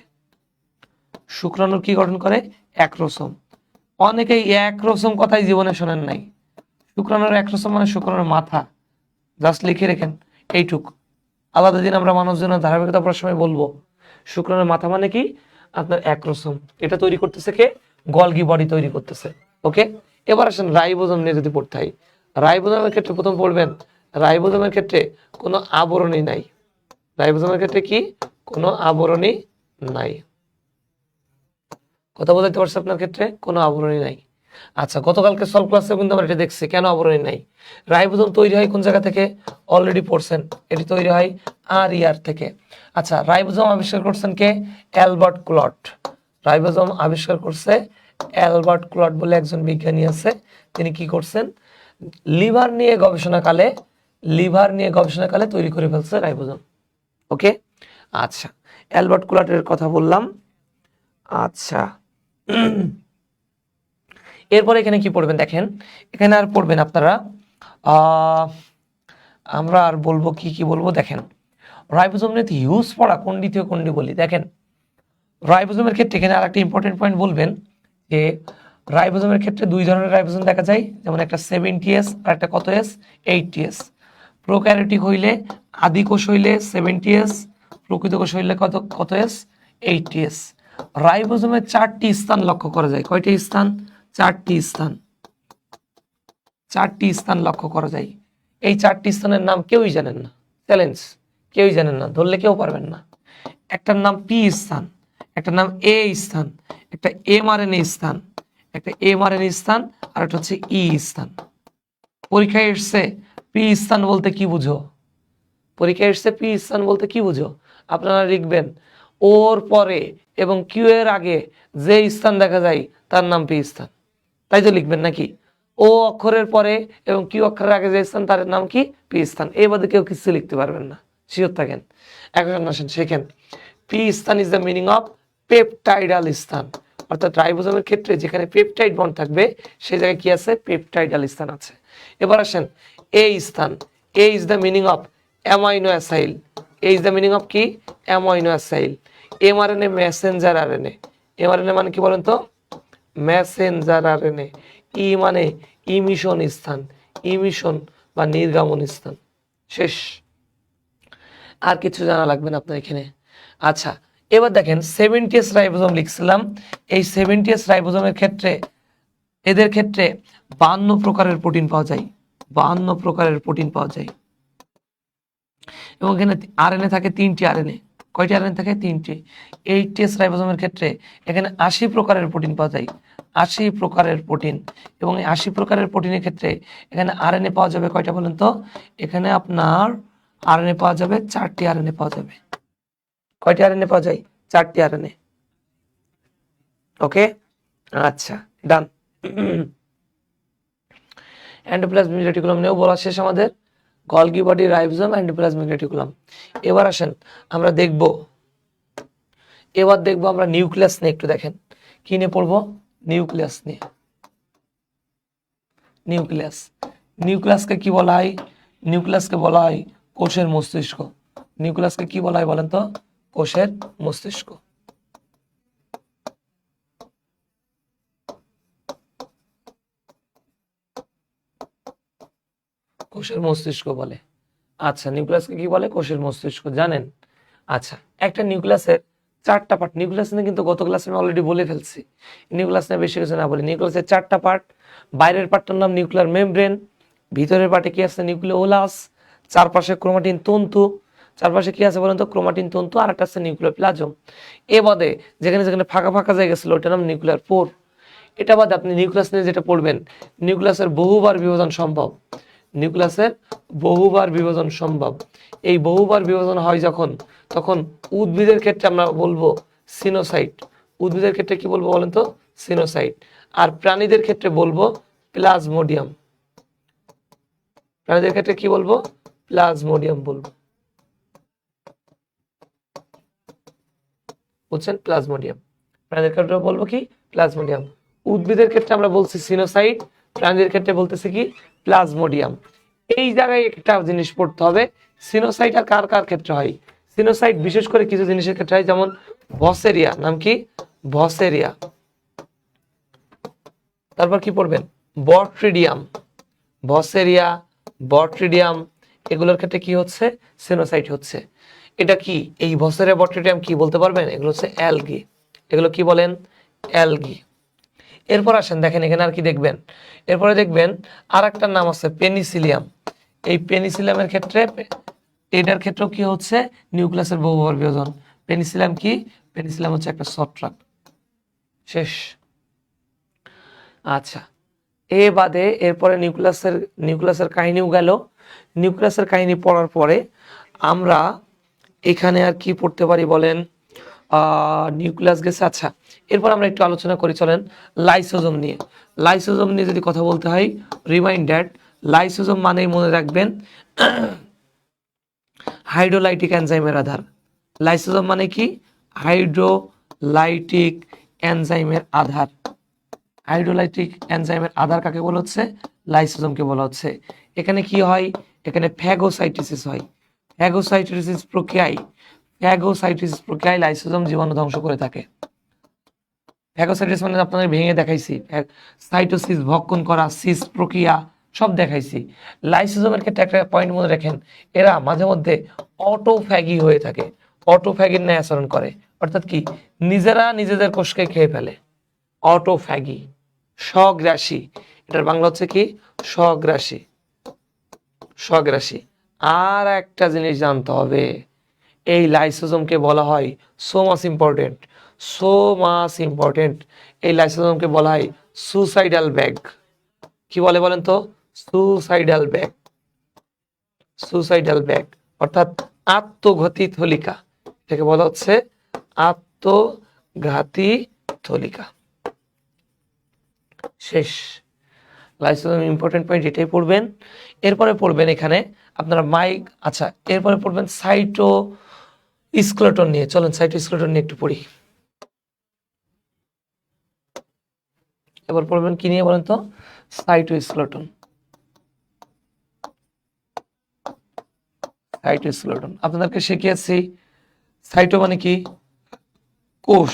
শুক্রাণুর কি গঠন করে? অ্যাক্রোসোম। অনেকেই এক রসম কথাই জীবনে শোনেন নাই। শুক্রাণুর এক রসম মানে শুক্রাণুর মাথা, জাস্ট লিখে রেখেন এইটুক। আলাদা দিন আমরা মানুষ জন্য ধারাবাহিকতা পড়ার সময় বলবো শুক্রাণুর মাথা মানে কি, আপনার এক রসম। এটা তৈরি করতেছে কে? গলগি বডি তৈরি করতেছে। ওকে, এবার আসেন রাইবোজোম নিয়ে যদি পড়তে হয়, রাইবোজোমের ক্ষেত্রে প্রথম পড়বেন, রাইবোজোমের ক্ষেত্রে কোনো আবরণী নাই। রাইবোজোমের ক্ষেত্রে কি? কোনো আবরণী নাই। কথা বলতে পারছি আপনার ক্ষেত্রে কোনো আবরণী নাই। আচ্ছা, গতকালকে সলভ ক্লাসে কিন্তু আমরা এটা দেখছি কেন আবরণী নাই। রাইবোজোম তৈরি হয় কোন জায়গা থেকে? অলরেডি পড়ছেন, এটি তৈরি হয় আর থেকে। আচ্ছা, রাইবোজোম আবিষ্কার করছেন কে? Albert clot. রাইবোজোম আবিষ্কার করছে অ্যালবার্ট ক্লট বলে একজন বিজ্ঞানী আছে। তিনি কি করছেন? লিভার নিয়ে গবেষণাকালে তৈরি করে ফেলছে রাইবোজোম। ওকে, আচ্ছা, অ্যালবার্ট ক্লটের কথা বললাম। আচ্ছা, এরপরে এখানে কি পড়বেন দেখেন, এখানে আর পড়বেন আপনারা আমরা আর বলবো কি বলবো দেখেন, রাইবোজোম নিয়ে হিউজ পড়া কোনটি থেকে কোনটি বলি দেখেন। রাইবোজোমের ক্ষেত্রে এখানে আরেকটা ইম্পর্টেন্ট পয়েন্ট বলবেন যে রাইবোজোমের ক্ষেত্রে দুই ধরনের রাইবোজোম দেখা যায়, যেমন একটা 70S আর একটা কত এস? 80S। প্রোক্যারিওটিক হইলে আদি কোষ হইলে 70S, প্রকৃত কোষ হইলে কত এস? 80S। রাইবোজোমের 4টি স্থান লক্ষ্য করা যায়। কয়টি স্থান? 4টি স্থান। 4টি স্থান লক্ষ্য করা যায়। এই 4টি স্থানের নাম কেউই জানেন না, চ্যালেঞ্জ, কেউই জানেন না, ধরলে কেউ পারবেন না। একটার নাম পি স্থান, একটা নাম এ স্থান, একটা mRNA স্থান, একটা mRNA স্থান, আর একটা হচ্ছে ই স্থান। পরীক্ষায় এসছে পি স্থান বলতে কি বুঝো? পরীক্ষায় এসছে পি স্থান বলতে কি বুঝো? আপনারা লিখবেন ওর পরে এবং কিউ এর আগে যে স্থান দেখা যায় তার নাম পি স্থান, তাই তো লিখবেন নাকি? ও অক্ষরের পরে এবং কিউ অক্ষরের আগে যে স্থান তার নাম কি? পি স্থান। এই বাদে কেউ কিছু লিখতে পারবেন না, শিওর থাকেন। এখন আসেন শেখেন, পি স্থান ইজ দ্য মিনিং অফ পেপটাইডাল স্থান। অর্থাৎ রাইবোজোমের ক্ষেত্রে যেখানে পেপটাইড বন্ড থাকবে সেই জায়গায় কি আছে? পেপটাইডাল স্থান আছে। এবার আসেন এ স্থান, A is the meaning of aminoacyl. A is the meaning of কি? Aminoacyl. mRNA messenger RNA. mRNA মানে কি বলেন তো? Messenger RNA. ই মানে ইমিশন স্থান, ইমিশন বা নির্গমন স্থান। শেষ, আর কিছু জানা লাগবে না আপনার এখানে। আচ্ছা, এবার দেখেন 70S রাইবোজোম লিখছিলাম। এই 70S রাইবোজোমের ক্ষেত্রে এদের ক্ষেত্রে 52 প্রকারের প্রোটিন পাওয়া যায়, 52 প্রকারের প্রোটিন পাওয়া যায়। এবং এখানে আরএনএ থাকে 3টি আরএনএ। কয়টি আরএনএ থাকে? 3টি। 80S রাইবোজোমের ক্ষেত্রে এখানে 80 প্রকারের প্রোটিন পাওয়া যায়, 80 প্রকারের প্রোটিন। এবং এই 80 প্রকারের প্রোটিনের ক্ষেত্রে এখানে আরএনএ পাওয়া যাবে কয়টা বলেন তো? এখানে আপনার আরএনএ পাওয়া যাবে 4টি আরএনএ পাওয়া যাবে। কয়টি আরএনএ পাওয়া যায়? 4টি আরএনএ। ওকে, আচ্ছা, ডান। এন্ডোপ্লাজমিক রেটিকুলাম নিয়েও বলা শেষ আমাদের। Golgi body, ribosome, endoplasmic reticulum. এবার আসেন আমরা দেখব, আমরা নিউক্লিয়াস নিয়ে একটু দেখেন। কি নিয়ে পড়বো? নিউক্লিয়াস নিয়ে। নিউক্লিয়াস, নিউক্লিয়াসকে কি বলা হয়? নিউক্লিয়াসকে বলা হয় কোষের মস্তিষ্ক। নিউক্লিয়াসকে কি বলা হয় বলেন তো? কোষের মস্তিষ্ক। কোষের মস্তিষ্ক বলে। আচ্ছা, নিউক্লিয়াসকে কি বলে? কোষের মস্তিষ্ক, জানেন? আচ্ছা, একটা নিউক্লিয়াসের 4টা পার্ট। নিউক্লিয়াস নিয়ে কিন্তু গত ক্লাসে আমি অলরেডি বলে ফেলছি, নিউক্লিয়াস নিয়ে বেশি কিছু না বলি। নিউক্লিয়াসের 4টা পার্ট। বাইরের পার্টটার নাম নিউক্লিয়ার মেমব্রেন, ভিতরের পার্টে কি আছে? নিউক্লিওলাস, চারপাশে ক্রোমাটিন তন্তু। চারপাশে কি আছে বলেন তো? ক্রোমাটিন তন্তু। আর একটা আছে নিউক্লিওপ্লাজম। এ বাদে যেখানে যেখানে ফাঁকা ফাঁকা জায়গা ছিল ওটার নাম নিউক্লিয়ার পোর। এটা বাদে আপনি নিউক্লিয়াস নিয়ে যেটা পড়বেন, নিউক্লিয়াসের বহুবার বিভাজন সম্ভব। নিউক্লিয়াসের বহুবার বিভাজন সম্ভব। এই বহুবার বিভাজন হয় যখন, তখন উদ্ভিদের ক্ষেত্রে আমরা বলবো সিনোসাইট। উদ্ভিদের ক্ষেত্রে কি বলবো বলেন তো? সিনোসাইট। আর প্রাণীদের ক্ষেত্রে বলবো প্লাজমোডিয়াম। প্রাণীদের ক্ষেত্রে কি বলবো? প্লাজমোডিয়াম বলবো। বুঝছেন? প্লাজমোডিয়াম। প্রাণীদের ক্ষেত্রে বলবো কি? প্লাজমোডিয়াম। উদ্ভিদের ক্ষেত্রে আমরা বলছি সিনোসাইট, প্রাণীদের ক্ষেত্রে বলতেছি কি? প্লাজমোডিয়াম। এই জায়গায় একটা জিনিস পড়তে হবে, সিনোসাইট আর কার কার ক্ষেত্রে হয়। সিনোসাইট বিশেষ করে কিছু জিনিসের ক্ষেত্রে হয়, যেমন ভসেরিয়া। নাম কি? ভসেরিয়া। তারপর কি পড়বেন? বট্রিডিয়াম, ভসেরিয়া, বট্রিডিয়াম, এগুলোর ক্ষেত্রে কি হচ্ছে? সিনোসাইট হচ্ছে। এটা কি, এই ভসেরিয়া বট্রিডিয়াম কি বলতে পারবেন? এগুলো হচ্ছে অ্যালগি। এগুলো কি বলেন? অ্যালগি। এরপর আসেন, দেখেন এখানে আর কি দেখবেন, এরপরে দেখবেন আর একটা নাম আছে পেনিসিলিয়াম। এই পেনিসিলিয়ামের ক্ষেত্রে, এটার ক্ষেত্রেও কি হচ্ছে? নিউক্লিয়াসের বহুবার বিভাজন। পেনিসিলিয়াম কি? পেনিসিলিয়াম হচ্ছে একটা ছত্রাক। শেষ। আচ্ছা, এ বাদে এরপরে নিউক্লিয়াসের কাহিনীও গেল। নিউক্লিয়াসের কাহিনী পড়ার পরে আমরা এখানে আর কি পড়তে পারি বলেন? নিউক্লিয়াস গেছে। আচ্ছা, এরপর আমরা একটু আলোচনা করি, চলেন লাইসোজোম নিয়ে। লাইসোজোম নিয়ে যদি কথা বলতে হয়, রিমাইন্ড দ্যাট লাইসোজোম মানেই মনে রাখবেন হাইড্রোলাইটিক এনজাইমের আধার। লাইসোজোম মানে কি? হাইড্রোলাইটিক এনজাইমের আধার। হাইড্রোলাইটিক এনজাইমের আধার কাকে বলা হচ্ছে? লাইসোজোমকে বলা হচ্ছে। এখানে কি হয়? এখানে ফ্যাগোসাইটোসিস হয়। ফ্যাগোসাইটোসিস প্রক্রিয়ায় লাইসোজোম জীবাণু ধ্বংস করে থাকে। ফ্যাগোসাইটোসিস মানে আপনাদের ভেঙে দেখাইছি, সাইটোসিস ভক্ষণ করা, সিস প্রক্রিয়া সব দেখাইছি। লাইসোজোমের ক্ষেত্রে একটা পয়েন্ট মনে রাখেন, এরা মাঝে মধ্যে অটোফ্যাগি হয়ে থাকে, অটোফ্যাগির ন্যায় আচরণ করে। অর্থাৎ কি? নিজেরা নিজেদের কোষকে খেয়ে ফেলে। অটোফ্যাগি, স্বগ্রাসী। এটার বাংলা হচ্ছে কি? স্বগ্রাসী। স্বগ্রাসী। আর একটা জিনিস জানতে হবে, এই লাইসোজোমকে বলা হয় সো মাচ ইম্পর্টেন্ট, এই লাইসোজোমকে বলা হয় সুসাইডাল ব্যাগ। কি বলে বলেন তো? সুসাইডাল ব্যাগ, অর্থাৎ আত্মঘাতী থলিকা। এটাকে বলা হচ্ছে আত্মঘাতী থলিকা। শেষ। লাইসোজোম ইম্পর্টেন্ট পয়েন্ট এটাই পড়বেন। এরপরে পড়বেন এখানে আপনারা আচ্ছা, এরপরে পড়বেন সাইটোস্কেলেটন নিয়ে। চলেন সাইটোস্কেলেটন নিয়ে একটু পড়ি। এবার পড়বেন কি নিয়ে বলেন তো? সাইটোস্কেলেটন। আপনাদেরকে শিখিয়েছি সাইটো মানে কি? কোষ।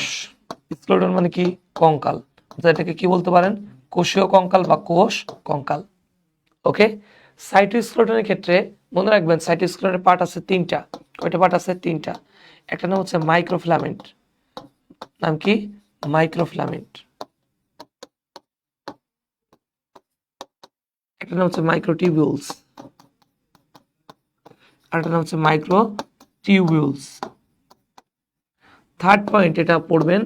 স্কেলেটন মানে কি? কঙ্কাল। এটাকে কি বলতে পারেন? কোষীয় কঙ্কাল বা কোষ কঙ্কাল। ওকে। সাইটোস্কেলেটনের ক্ষেত্রে মনে রাখবেন সাইটোস্কেলেটনের পার্ট আছে তিনটা। কয়টা পার্ট আছে? তিনটা। একটা নাম হচ্ছে মাইক্রোফিলামেন্ট। নাম কি? মাইক্রোফিলামেন্ট। একটা নাম হচ্ছে মাইক্রোটিউবিউলস। আর একটা নাম হচ্ছে মাইক্রোটিউবিউলস। থার্ড পয়েন্ট এটা পড়বেন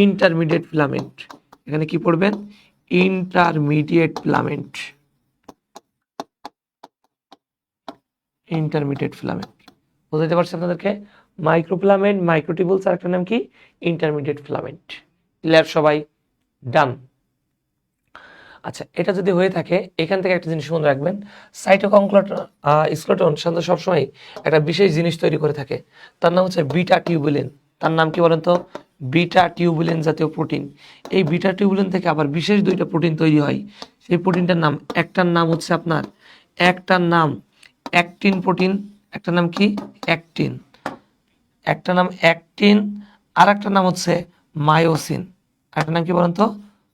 ইন্টারমিডিয়েট ফিলামেন্ট। এখানে কি পড়বেন? Intermediate filament. বুঝতে পারছি আপনাদেরকে? মাইক্রোফিলামেন্ট, মাইক্রোটিউবিউলস, আর একটা নাম কি? Intermediate filament. ক্লিয়ার সবাই? ডান। আচ্ছা, এটা যদি হয়ে থাকে, এখান থেকে একটা জিনিস মনে রাখবেন, স্কেলেটন সাধারণত সবসময় একটা বিশেষ জিনিস তৈরি করে থাকে, তার নাম হচ্ছে বিটা টিউবুলিন। তার নাম কি বলেন তো? বিটা টিউবুলিন জাতীয় প্রোটিন। এই বিটা টিউবুলিন থেকে আবার বিশেষ দুইটা প্রোটিন তৈরি হয়। সেই প্রোটিনটার নাম, একটার নাম হচ্ছে আপনার, একটার নাম অ্যাক্টিন প্রোটিন। একটা নাম কি? অ্যাক্টিন। একটা নাম অ্যাক্টিন, আর একটা নাম হচ্ছে মায়োসিন। একটা নাম কি বলেন তো?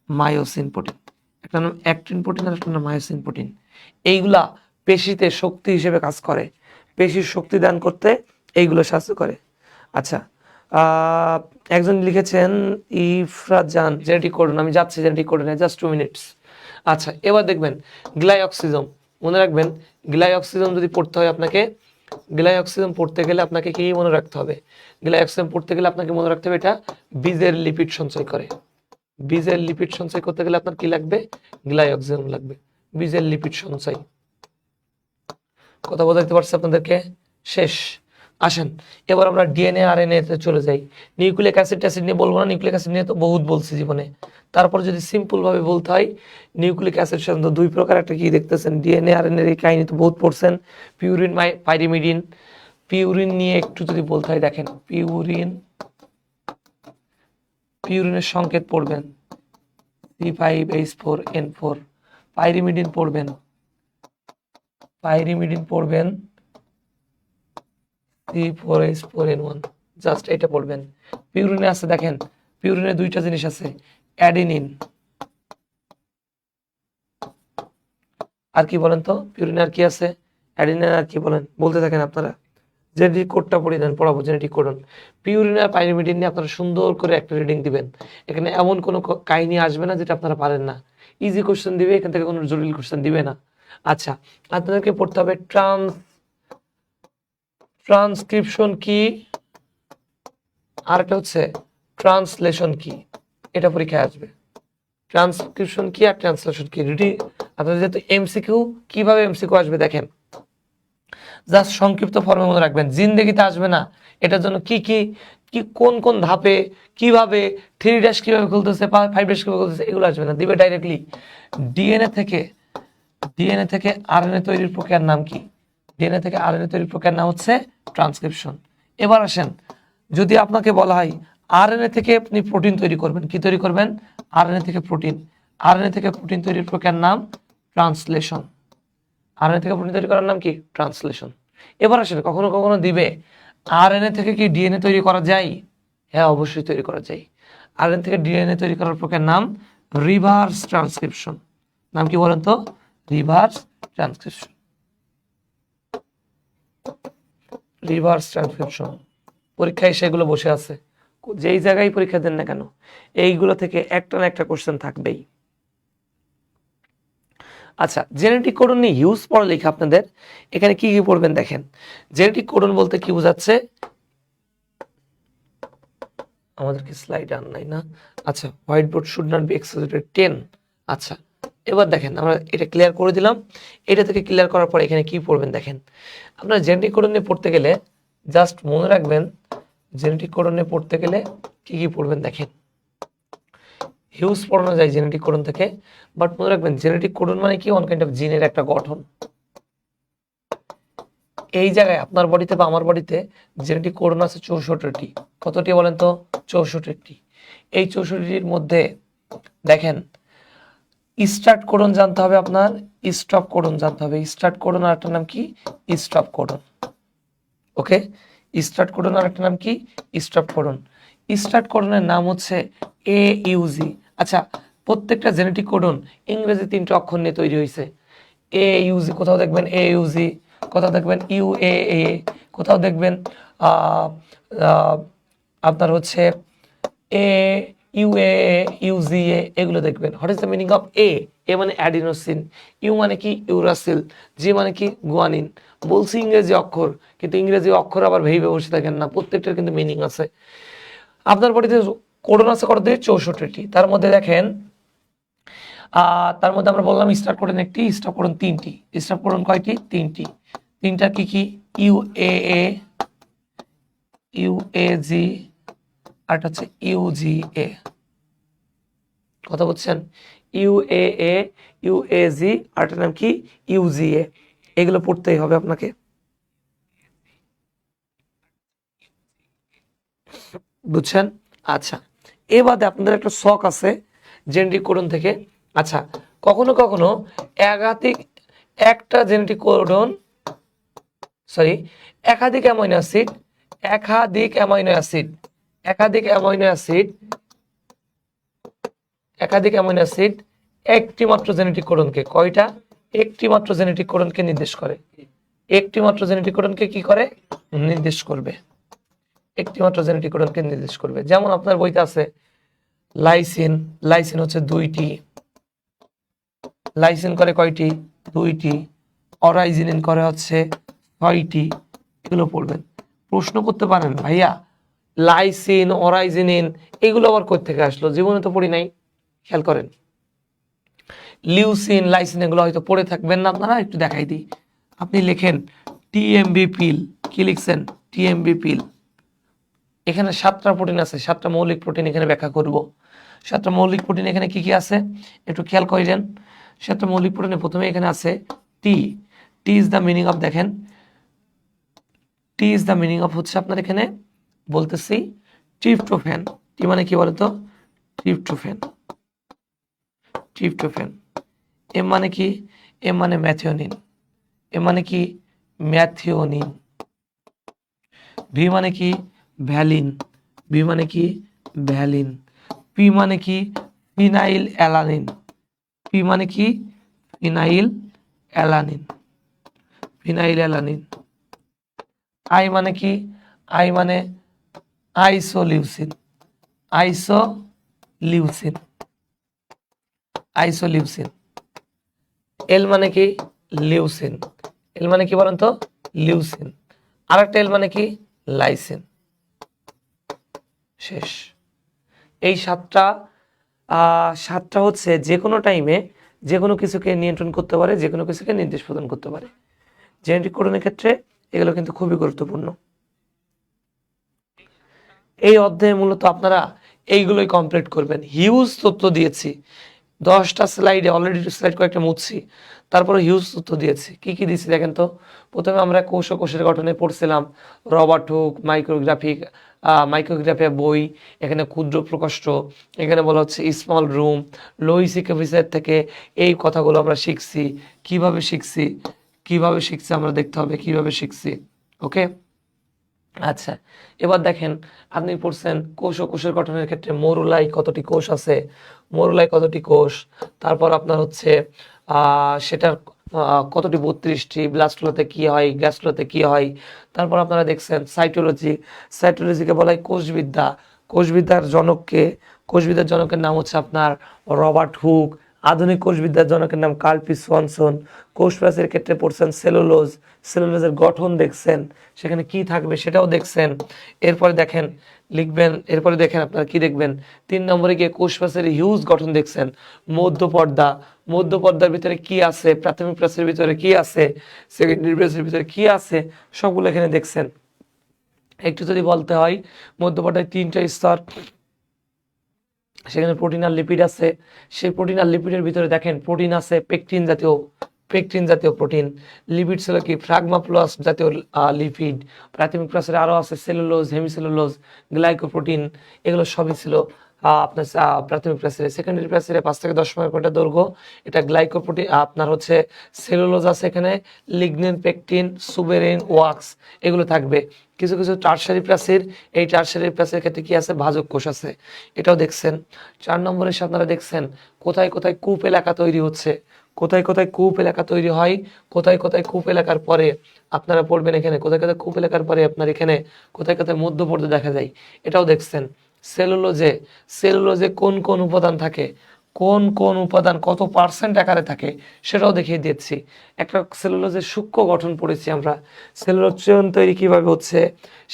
Myosin protein. একটা নাম অ্যাক্টিন প্রোটিন আর একটা নাম মায়োসিন প্রোটিন। এইগুলা পেশিতে শক্তি হিসেবে কাজ করে, পেশির শক্তি দান করতে এইগুলো সাহায্য করে। আচ্ছা, একজন লিখেছেন ইফরাজান জেনেটিক কোড, আমি যাচ্ছি জেনেটিক কোডে, জাস্ট 2 মিনিটস। আচ্ছা, এবার দেখবেন গ্লাইঅক্সিজম। মনে রাখবেন গ্লাইঅক্সিজম যদি পড়তে হয় আপনাকে, গ্লাইঅক্সিজম পড়তে গেলে আপনাকে কি মনে রাখতে হবে? গ্লাইঅক্সিজম পড়তে গেলে আপনাকে মনে রাখতে হবে এটা বীজের লিপিড সঞ্চয় করে। বীজের লিপিড সঞ্চয় করতে গেলে আপনার কি লাগবে? গ্লাইঅক্সিজম লাগবে। বীজের লিপিড সঞ্চয়। কথা বোঝাতে পারছি আপনাদেরকে? শেষ। আসেন এবার আমরা ডিএনএ আরএনএ তে চলে যাই। নিউক্লিক অ্যাসিড ট্যাসিড নিয়ে বলবো না, নিউক্লিক অ্যাসিড নিয়ে তো বহুত বলছি জীবনে। তারপর যদি সিম্পল ভাবে বলতে হয়, নিউক্লিক অ্যাসিড সাধারণত দুই প্রকার। একটা কি দেখতেছেন? ডিএনএ আরএনএ এর কাহিনী তো বহুত পড়ছেন, পিউরিন, পাইরিমিডিন। পিউরিন নিয়ে একটু যদি বলতে হয়, দেখেন পিউরিনের সংকেত পড়বেন C5H4N4। পাইরিমিডিন পড়বেন C4H4N1। জাস্ট এটা পড়বেন। পিউরিনে আছে, দেখেন পিউরিনে দুইটা জিনিস আছে, অ্যাডেনিন আর কি বলেন তো, পিউরিন আর কি আছে, অ্যাডিনিন আর কি বলেন, বলতে থাকেন আপনারা। জেনেটিক কোডটা পড়ে দেন, পড়াবো জেনেটিক কোড। পিউরিন আর পাইরিমিডিন নিয়ে আপনারা সুন্দর করে একটা রিডিং দিবেন। এখানে এমন কোনো কাহিনী আসবে না যেটা আপনারা পারেন না। ইজি কোশ্চেন দিবে, এখান থেকে কোনো জটিল কোশ্চেন দিবে না। আচ্ছা, আপনাদেরকে পড়তে হবে ট্রান্সক্রিপশন কি, আর একটা হচ্ছে ট্রান্সলেশন কি। এটা পরীক্ষায় আসবে। ট্রান্সক্রিপশন কি আর ট্রান্সলেশন কি। আপনাদের যেহেতু এমসিকিউ, কিভাবে এমসিকিউ আসবে দেখেন, জাস্ট সংক্ষিপ্ত ফর্মে মনে রাখবেন, জিন্দেগিতে আসবে না। এটার জন্য কি কি কি কোন কোন ধাপে কিভাবে 3' কিভাবে খুলতেছে, 5' কিভাবে খুলতেছে, এগুলো আসবে না। দিবে ডাইরেক্টলি ডিএনএ থেকে আরএনএ তৈরির প্রক্রিয়ার নাম কি। ডিএনএ থেকে আরএনএ তৈরির প্রক্রিয়ার নাম হচ্ছে ট্রান্সক্রিপশন। এবার আসেন, যদি আপনাকে বলা হয় আরএনএ থেকে আপনি প্রোটিন তৈরি করবেন, কি তৈরি করবেন, আরএনএ থেকে প্রোটিন। আরএনএ থেকে প্রোটিন তৈরির প্রক্রিয়ার নাম ট্রান্সলেশন। আরএনএ থেকে প্রোটিন তৈরি করার নাম কি, ট্রান্সলেশন। এবার আসেন, কখনো কখনো দিবে আরএনএ থেকে কি ডিএনএ তৈরি করা যায়। হ্যাঁ, অবশ্যই তৈরি করা যায়। আরএনএ থেকে ডিএনএ তৈরি করার প্রক্রিয়ার নাম রিভার্স ট্রান্সক্রিপশন। নাম কি বলেন তো, রিভার্স ট্রান্সক্রিপশন। রিভার্স ট্রান্সক্রিপশন পরীক্ষায় সেগুলো বসে আছে, যেই জায়গায় পরীক্ষা দেন না কেন, এইগুলো থেকে একটা না একটা কোশ্চেন থাকবেই। আচ্ছা, জেনেটিক কোডন নিয়ে হিউজ পড়ালেখা আপনাদের। এখানে কি কি পড়বেন দেখেন। জেনেটিক কোডন বলতে কি বোঝাচ্ছে, আমাদের কি স্লাইড আন নাই না। আচ্ছা, white board should not be executed 10। আচ্ছা, এবার দেখেন, আমরা এটা ক্লিয়ার করে দিলাম। এটা থেকে ক্লিয়ার করার পর এখানে কি পড়বেন দেখেন। আপনারা জেনেটিক কোডন নিয়ে পড়তে গেলে জাস্ট মনে রাখবেন, জেনেটিক কোডন নিয়ে পড়তে গেলে কি কি পড়বেন দেখেন। হিউজ পড়ানো যায় জেনেটিক কোডন থেকে, বাট মনে রাখবেন জেনেটিক কোডন মানে কি, ওয়ান কাইন্ড অফ জিনের একটা গঠন। এই জায়গায় আপনার বডিতে বা আমার বডিতে জেনেটিক কোডন আছে 64টি। কতটি বলেন তো, 64টি। এই 64টির মধ্যে দেখেন, স্টার্ট কোডন জানতে হবে আপনার, স্টপ কোডন জানতে হবে। স্টার্ট কোডন আর একটা নাম কি, স্টপ কোডন। ওকে, স্টার্ট কোডন আর একটা নাম কি, স্টপ কোডন। স্টার্ট কোডনের নাম হচ্ছে AUG। আচ্ছা, প্রত্যেকটা জেনেটিক কোডন ইংরেজি 3টে অক্ষর নিয়ে তৈরি হয়েছে। AUG, কোথাও দেখবেন AUG, কোথাও দেখবেন UAA, কোথাও দেখবেন আপনার হচ্ছে UAA, UGA, এগুলো দেখবেন। What is the meaning of A মানে অ্যাডিনোসিন, ইউ মানে কি ইউরাসিল, জি মানে কি গুয়ানিন। বলছি ইংরেজি অক্ষর, কিন্তু ইংরেজি অক্ষর আবার ভেবে বসে থাকেন না, প্রত্যেকটার কিন্তু মিনিং আছে। আপনার বডিতে কোডন আছে কত, 64টি। তার মধ্যে দেখেন, তার মধ্যে আমরা বললাম স্টার্ট কোডন একটি, স্টপ কোডন 3টি। স্টপ কোডন কয়টি, 3টি। 3টা কি কি, UAA, UAG, আর হচ্ছে UGA। কথা বলছেন, UAA, UAG, আরটার নাম কি, UGA। এগুলো পড়তেই হবে আপনাকে, বুঝছেন। আচ্ছা, এবারে আপনাদের একটা শখ আছে জেনেটিক কোডন থেকে। আচ্ছা, কখনো কখনো একাধিক অ্যামাইনো অ্যাসিড একটি মাত্র জেনেটিক কোডনকে, কয়টা, একটি মাত্র জেনেটিক কোডনকে নির্দেশ করে। একটি মাত্র জেনেটিক কোডনকে কি করে, নির্দেশ করবে। একটি মাত্র জেনেটিক কোডনকে নির্দেশ করবে। যেমন আপনার বইতে আছে লাইসিন হচ্ছে 2টি। লাইসিন করে কয়টি, 2টি। অরাইজিনিন করে হচ্ছে 6টি। এগুলো পড়বেন। প্রশ্ন করতে পারেন, ভাইয়া লাইসিন, অরাইজিনিন এগুলো আবার কই থেকে আসলো, জীবনে তো পড়ি নাই। খেয়াল করেন, লিউসিন, লাইসিন এগুলো হয়তো পড়ে থাকবেন না আপনারা, একটু দেখাই দিই। আপনি লেখেন TMB পিল, কি লিখছেন, TMB পিল। এখানে 7টা প্রোটিন আছে, 7টা মৌলিক প্রোটিন এখানে ব্যাখ্যা করব। 7টা মৌলিক প্রোটিন এখানে কি কি আছে একটু খেয়াল করেন। 7টা মৌলিক প্রোটিনে প্রথমে এখানে আছে টি ইজ দ্য মিনিং অফ, দেখেন টি ইজ দ্য মিনিং অফ হচ্ছে আপনার এখানে বলতেছি ট্রিপ্টোফ্যান। টি মানে কি বলতো, ট্রিপ্টোফ্যান। এম মানে কি, এম মানে ম্যাথিওনিন। এম মানে কি, ম্যাথিওনিন। ভি মানে কি, ভ্যালিন। বি মানে কি, ভ্যালিন। পি মানে কি, ফিনাইল অ্যালানিন। পি মানে কি, phenyl alanine, phenyl alanine. I মানে কি? আই মানে আইসোলিউসিন, আইসোলিউসিন, আইসোলিউসিন। এল মানে কি? লিউসিন। এল মানে কি বলেন তো? লিউসিন। আরেকটা এল মানে কি? লাইসিন। শেষ। এই সাতটা হচ্ছে যে কোনো টাইমে যে কোনো কিছুকে নিয়ন্ত্রণ করতে পারে, যে কোনো কিছুকে নির্দেশ প্রদান করতে পারে। জেনেটিক কোডনের ক্ষেত্রে এগুলো কিন্তু খুবই গুরুত্বপূর্ণ। এই অধ্যায়ে মূলত আপনারা এইগুলোই কমপ্লিট করবেন। হিউজ তথ্য দিয়েছি, 10টা স্লাইডে অলরেডি স্লাইড কয়েকটা মুছছি, তারপরে হিউজ তথ্য দিয়েছি। কি কি দিয়েছি দেখেন তো। প্রথমে আমরা কোষ ও কোষের গঠনে পড়ছিলাম রবার্ট হুক, মাইক্রোগ্রাফিয়া বই, এখানে ক্ষুদ্র প্রকোষ্ঠ, এখানে বলা হচ্ছে স্মল রুম, লোইস ইকোফিসার থেকে এই কথাগুলো আমরা শিখছি। কিভাবে শিখছি আমরা দেখতে হবে কিভাবে শিখছি। ওকে, আচ্ছা। এবার দেখেন, আপনি পড়ছেন কোষ ও কোষের গঠনের ক্ষেত্রে মরুলাই কতটি কোষ আছে, মরুলাই কতটি কোষ, তারপর আপনার হচ্ছে সেটার কতটি 32টি, ব্লাস্টুলাতে কি হয়, গ্যাস্ট্রোলাতে কি হয়। তারপর আপনারা দেখছেন সাইটোলজিকে বলা হয় কোষবিদ্যা। কোষবিদ্যার জনকের নাম হচ্ছে আপনার রবার্ট হুক। আধুনিক কোষবিদ্যার জনকের নাম কার্ল পি সোয়ানসন। কোষ প্রাচীরের ক্ষেত্রে পড়ছেন সেলুলোজের গঠন দেখছেন, সেখানে কি থাকবে সেটাও দেখছেন। এরপরে দেখেন আপনারা কি দেখবেন, 3 নম্বরে গিয়ে কোষ প্রাচীরের হিউজ গঠন দেখছেন। মধ্যপর্দার ভিতরে কি আছে, প্রাথমিক প্রাচীরের ভিতরে কি আছে, সেকেন্ডারি প্রাচীরের ভিতরে কি আছে, সবগুলো এখানে দেখছেন। একটু যদি বলতে হয়, মধ্যপর্দায় 3টা স্তর, সেখানে প্রোটিন আর লিপিড আছে। সেই প্রোটিন আর লিপিডের ভিতরে দেখেন প্রোটিন আছে, পেকটিন জাতীয় প্রোটিন। লিপিড ছিল কি? ফ্রাগমাপ্লাস জাতীয় লিপিড। প্রাথমিক প্রাচীরে আরো আছে সেলুলোজ, হেমিসেলুলোজ, গ্লাইকোপ্রোটিন, এগুলো সবই ছিল আপনার প্রাথমিক প্রাচীরে। সেকেন্ডারি প্রাচীরে 5 থেকে 10 মাইক্রোমিটার দৈর্ঘ্য, এটা গ্লাইকোপ্রোটিন, আপনার হচ্ছে সেলুলোজ আছে, এখানে লিগনিন, পেকটিন, সুবেরিন, ওয়াক্স, এগুলো থাকবে। কিছু টারশারি প্রাচীর, এই টারশারি প্রাচীরের ক্ষেত্রে কি আছে? ভাজক কোষ আছে, এটাও দেখছেন। 4 নম্বরে আপনারা দেখছেন কোথায় কূপ এলাকা তৈরি হচ্ছে, কোথায় কূপ এলাকা তৈরি হয়, কোথায় কূপ এলাকার পরে আপনারা পড়বেন এখানে, কোথায় কূপ এলাকার পরে আপনার এখানে কোথায় মধ্যপর্দা দেখা যায়, এটাও দেখছেন। সেলুলোজে কোন উপাদান থাকে, কোন উপাদান কত পার্সেন্ট আকারে থাকে, সেটাও দেখিয়ে দিচ্ছি। একটা সেলুলোজের সূক্ষ্ম গঠন পড়েছি আমরা, সেলুলোজ চয়ন তৈরি কিভাবে হচ্ছে,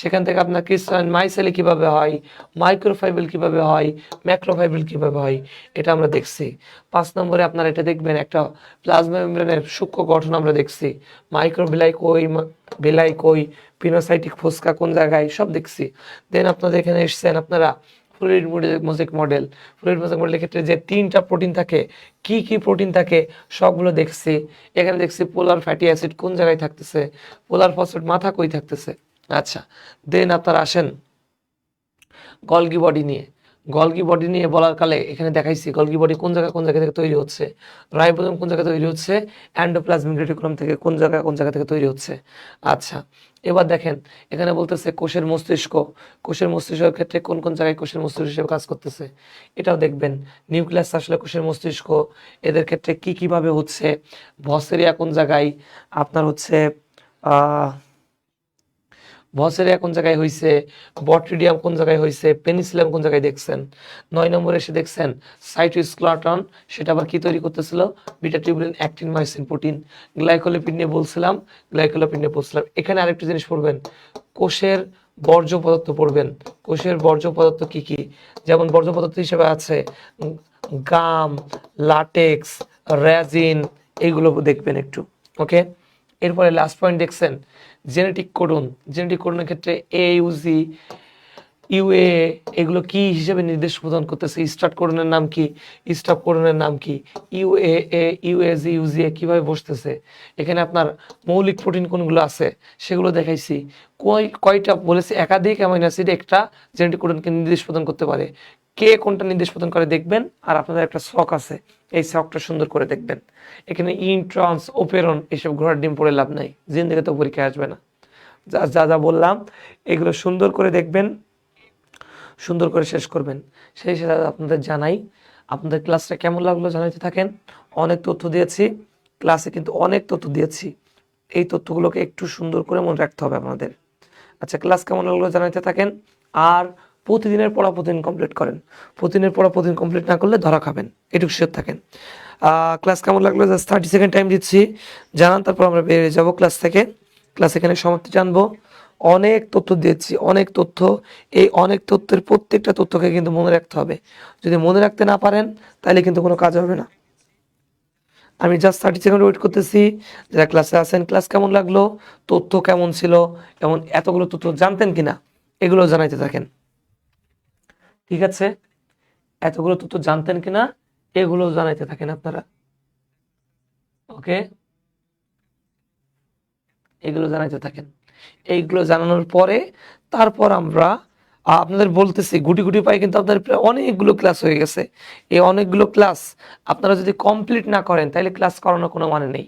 সেখান থেকে আপনার ক্রিস্টালাইন মাইসেলি কিভাবে হয়, মাইক্রোফাইবেল কিভাবে হয়, ম্যাক্রোফাইবেল কিভাবে হয়, এটা আমরা দেখছি। 5 নম্বরে আপনারা এটা দেখবেন, একটা প্লাজমা মেমব্রেনের সূক্ষ্ম গঠন আমরা দেখছি। বেলাই কই, পিনোসাইটিক ফোস্কা কোন জায়গায়, সব দেখছি। দেন আপনাদের এখানে এসছেন আপনারা ফ্লুইড মোজাইক মডেলের ক্ষেত্রে যে 3টা প্রোটিন থাকে, কি প্রোটিন থাকে সবগুলো দেখছি। এখানে দেখছি পোলার ফ্যাটি অ্যাসিড কোন জায়গায় থাকতেছে, পোলার ফসফেট মাথা কই থাকতেছে। আচ্ছা, দেন আপনারা আসেন গলগি বডি নিয়ে বলার কালে এখানে দেখাইছি গলগি বডি কোন জায়গা থেকে তৈরি হচ্ছে, রাইবোজোম কোন জায়গা তৈরি হচ্ছে, এন্ডোপ্লাজমিক রেটিকুলাম থেকে কোন জায়গা থেকে তৈরি হচ্ছে। আচ্ছা, এবার দেখেন এখানে বলতেছে কোষের মস্তিষ্কের ক্ষেত্রে কোন জায়গায় কোষের মস্তিষ্ক হিসেবে কাজ করতেছে, এটাও দেখবেন। নিউক্লিয়াস আসলে কোষের মস্তিষ্ক, এদের ক্ষেত্রে কিভাবে হচ্ছে, ভসেরিয়া কোন জায়গায়, আপনার হচ্ছে ভসেরিয়া কোন জায়গায় হয়েছে, বট্রিডিয়াম কোন জায়গায় হয়েছে, পেনিসিলাম কোন জায়গায় দেখছেন। 9 নম্বরে এসে দেখছেন সাইটোস্কেলেটন, সেটা আবার কি তৈরি করতেছিল, beta tubulin, actin, myosin, protein. Glycolipid নিয়ে বলছিলাম। এখানে আরেকটা জিনিস পড়বেন, কোষের বর্জ্য পদার্থ পড়বেন। কোষের বর্জ্য পদার্থ কি, যেমন বর্জ্য পদার্থ হিসেবে আছে গাম, লাটেক্স, রেজিন, এইগুলো দেখবেন একটু। ওকে, এরপরে লাস্ট পয়েন্ট দেখছেন জেনেটিক কোডনের ক্ষেত্রে AUG, UA, এগুলো কি হিসেবে নির্দেশ প্রদান করতেছে, স্টার্ট কোডনের নাম কি, স্টপ কোডনের নাম কি, UAA, UAG, UGA কিভাবে বসতেছে, এখানে আপনার মৌলিক প্রোটিন কোনগুলো আছে সেগুলো দেখাইছি। কয়টা বলেছি, একাধিক অ্যামাইনো অ্যাসিড একটা জেনেটিক কোডনকে নির্দেশ প্রদান করতে পারে, কে কোনটা নির্দেশ প্রদান করে দেখবেন। আর আপনাদের একটা ছক আছে, এই ছকটা সুন্দর করে দেখবেন। এখানে ইন্ট্রান্স, ওপেরন, এসব ঘোড়ার ডিম পড়ে লাভ নাই, জিন্দেগিতে তো পরীক্ষায় আসবে না। যা বললাম এগুলো সুন্দর করে দেখবেন, সুন্দর করে শেষ করবেন। সেই সাথে আপনাদের জানাই আপনাদের ক্লাসটা কেমন লাগলো জানাইতে থাকেন। অনেক তথ্য দিয়েছি, ক্লাসে কিন্তু অনেক তথ্য দিয়েছি, এই তথ্যগুলোকে একটু সুন্দর করে মনে রাখতে হবে আপনাদের। আচ্ছা, ক্লাস কেমন লাগলো জানাইতে থাকেন, আর প্রতিদিনের পড়া প্রতিদিন কমপ্লিট করেন। প্রতিদিনের পড়া প্রতিদিন কমপ্লিট না করলে ধরা খাবেন, এটুকু শিওর থাকেন। ক্লাস কেমন লাগলো জাস্ট 30 সেকেন্ড টাইম দিচ্ছি, জানান, তারপর আমরা বেরিয়ে যাব ক্লাস থেকে। ক্লাস এখানে সমাপ্তি জানবো। অনেক তথ্য দিয়েছি, অনেক তথ্য, এই অনেক তথ্যের প্রত্যেকটা তথ্যকে কিন্তু মনে রাখতে হবে। যদি মনে রাখতে না পারেন তাহলে কিন্তু কোনো কাজ হবে না। আমি জাস্ট 30 সেকেন্ড ওয়েট করতেছি। যারা ক্লাসে আছেন, ক্লাস কেমন লাগলো, তথ্য কেমন ছিল, এবং এতগুলো তথ্য জানতেন কিনা, এগুলো জানাইতে থাকেন। ঠিক আছে, এতগুলো তথ্য জানতেন কিনা এগুলো জানাইতে থাকেন আপনারা। ওকে, এগুলো জানাইতে থাকেন। এইগুলো জানানোর পরে তারপর আমরা আপনাদের বলতেছি, গুটি গুটি পাই কিন্তু আপনাদের প্রায় অনেকগুলো ক্লাস হয়ে গেছে। এই অনেকগুলো ক্লাস আপনারা যদি কমপ্লিট না করেন তাহলে ক্লাস করানোর কোনো মানে নেই।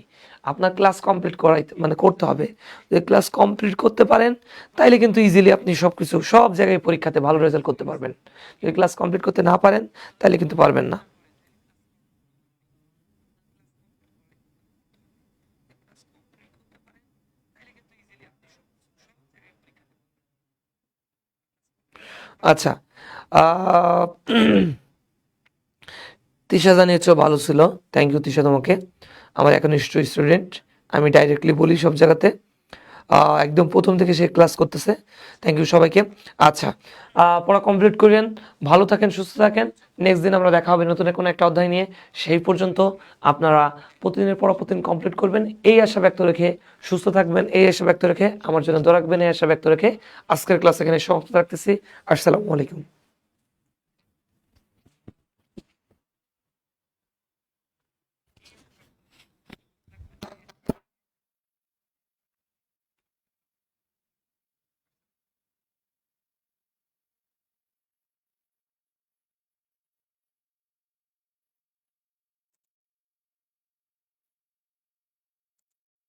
আপনার ক্লাস কমপ্লিট করাইতে মানে করতে হবে। যদি ক্লাস কমপ্লিট করতে পারেন তাইলে কিন্তু ইজিলি আপনি সবকিছু সব জায়গায় পরীক্ষাতে ভালো রেজাল্ট করতে পারবেন। যদি ক্লাস কমপ্লিট করতে না পারেন তাহলে কিন্তু পারবেন না। আচ্ছা, আহ তিশা জানিয়েছ ভালো ছিল, থ্যাংক ইউ তিশা তোমাকে। আমার একনিষ্ঠ স্টুডেন্ট, আমি ডাইরেক্টলি বলি সব জায়গাতে, একদম প্রথম থেকে সে ক্লাস করতেছে। থ্যাংক ইউ সবাইকে। আচ্ছা, পড়া কমপ্লিট করেন, ভালো থাকেন, সুস্থ থাকেন। নেক্সট দিন আমরা দেখা হবে নতুন কোনো একটা অধ্যায় নিয়ে। সেই পর্যন্ত আপনারা প্রতিদিনের পড়া প্রতিদিন কমপ্লিট করবেন, এই আশা ব্যক্ত রেখে সুস্থ থাকবেন, এই আশা ব্যক্ত রেখে আমার জন্য দোয়া রাখবেন, এই আশা ব্যক্ত রেখে আজকের ক্লাস এখানে সমাপ্ত রাখতেছি। আসসালামু আলাইকুম।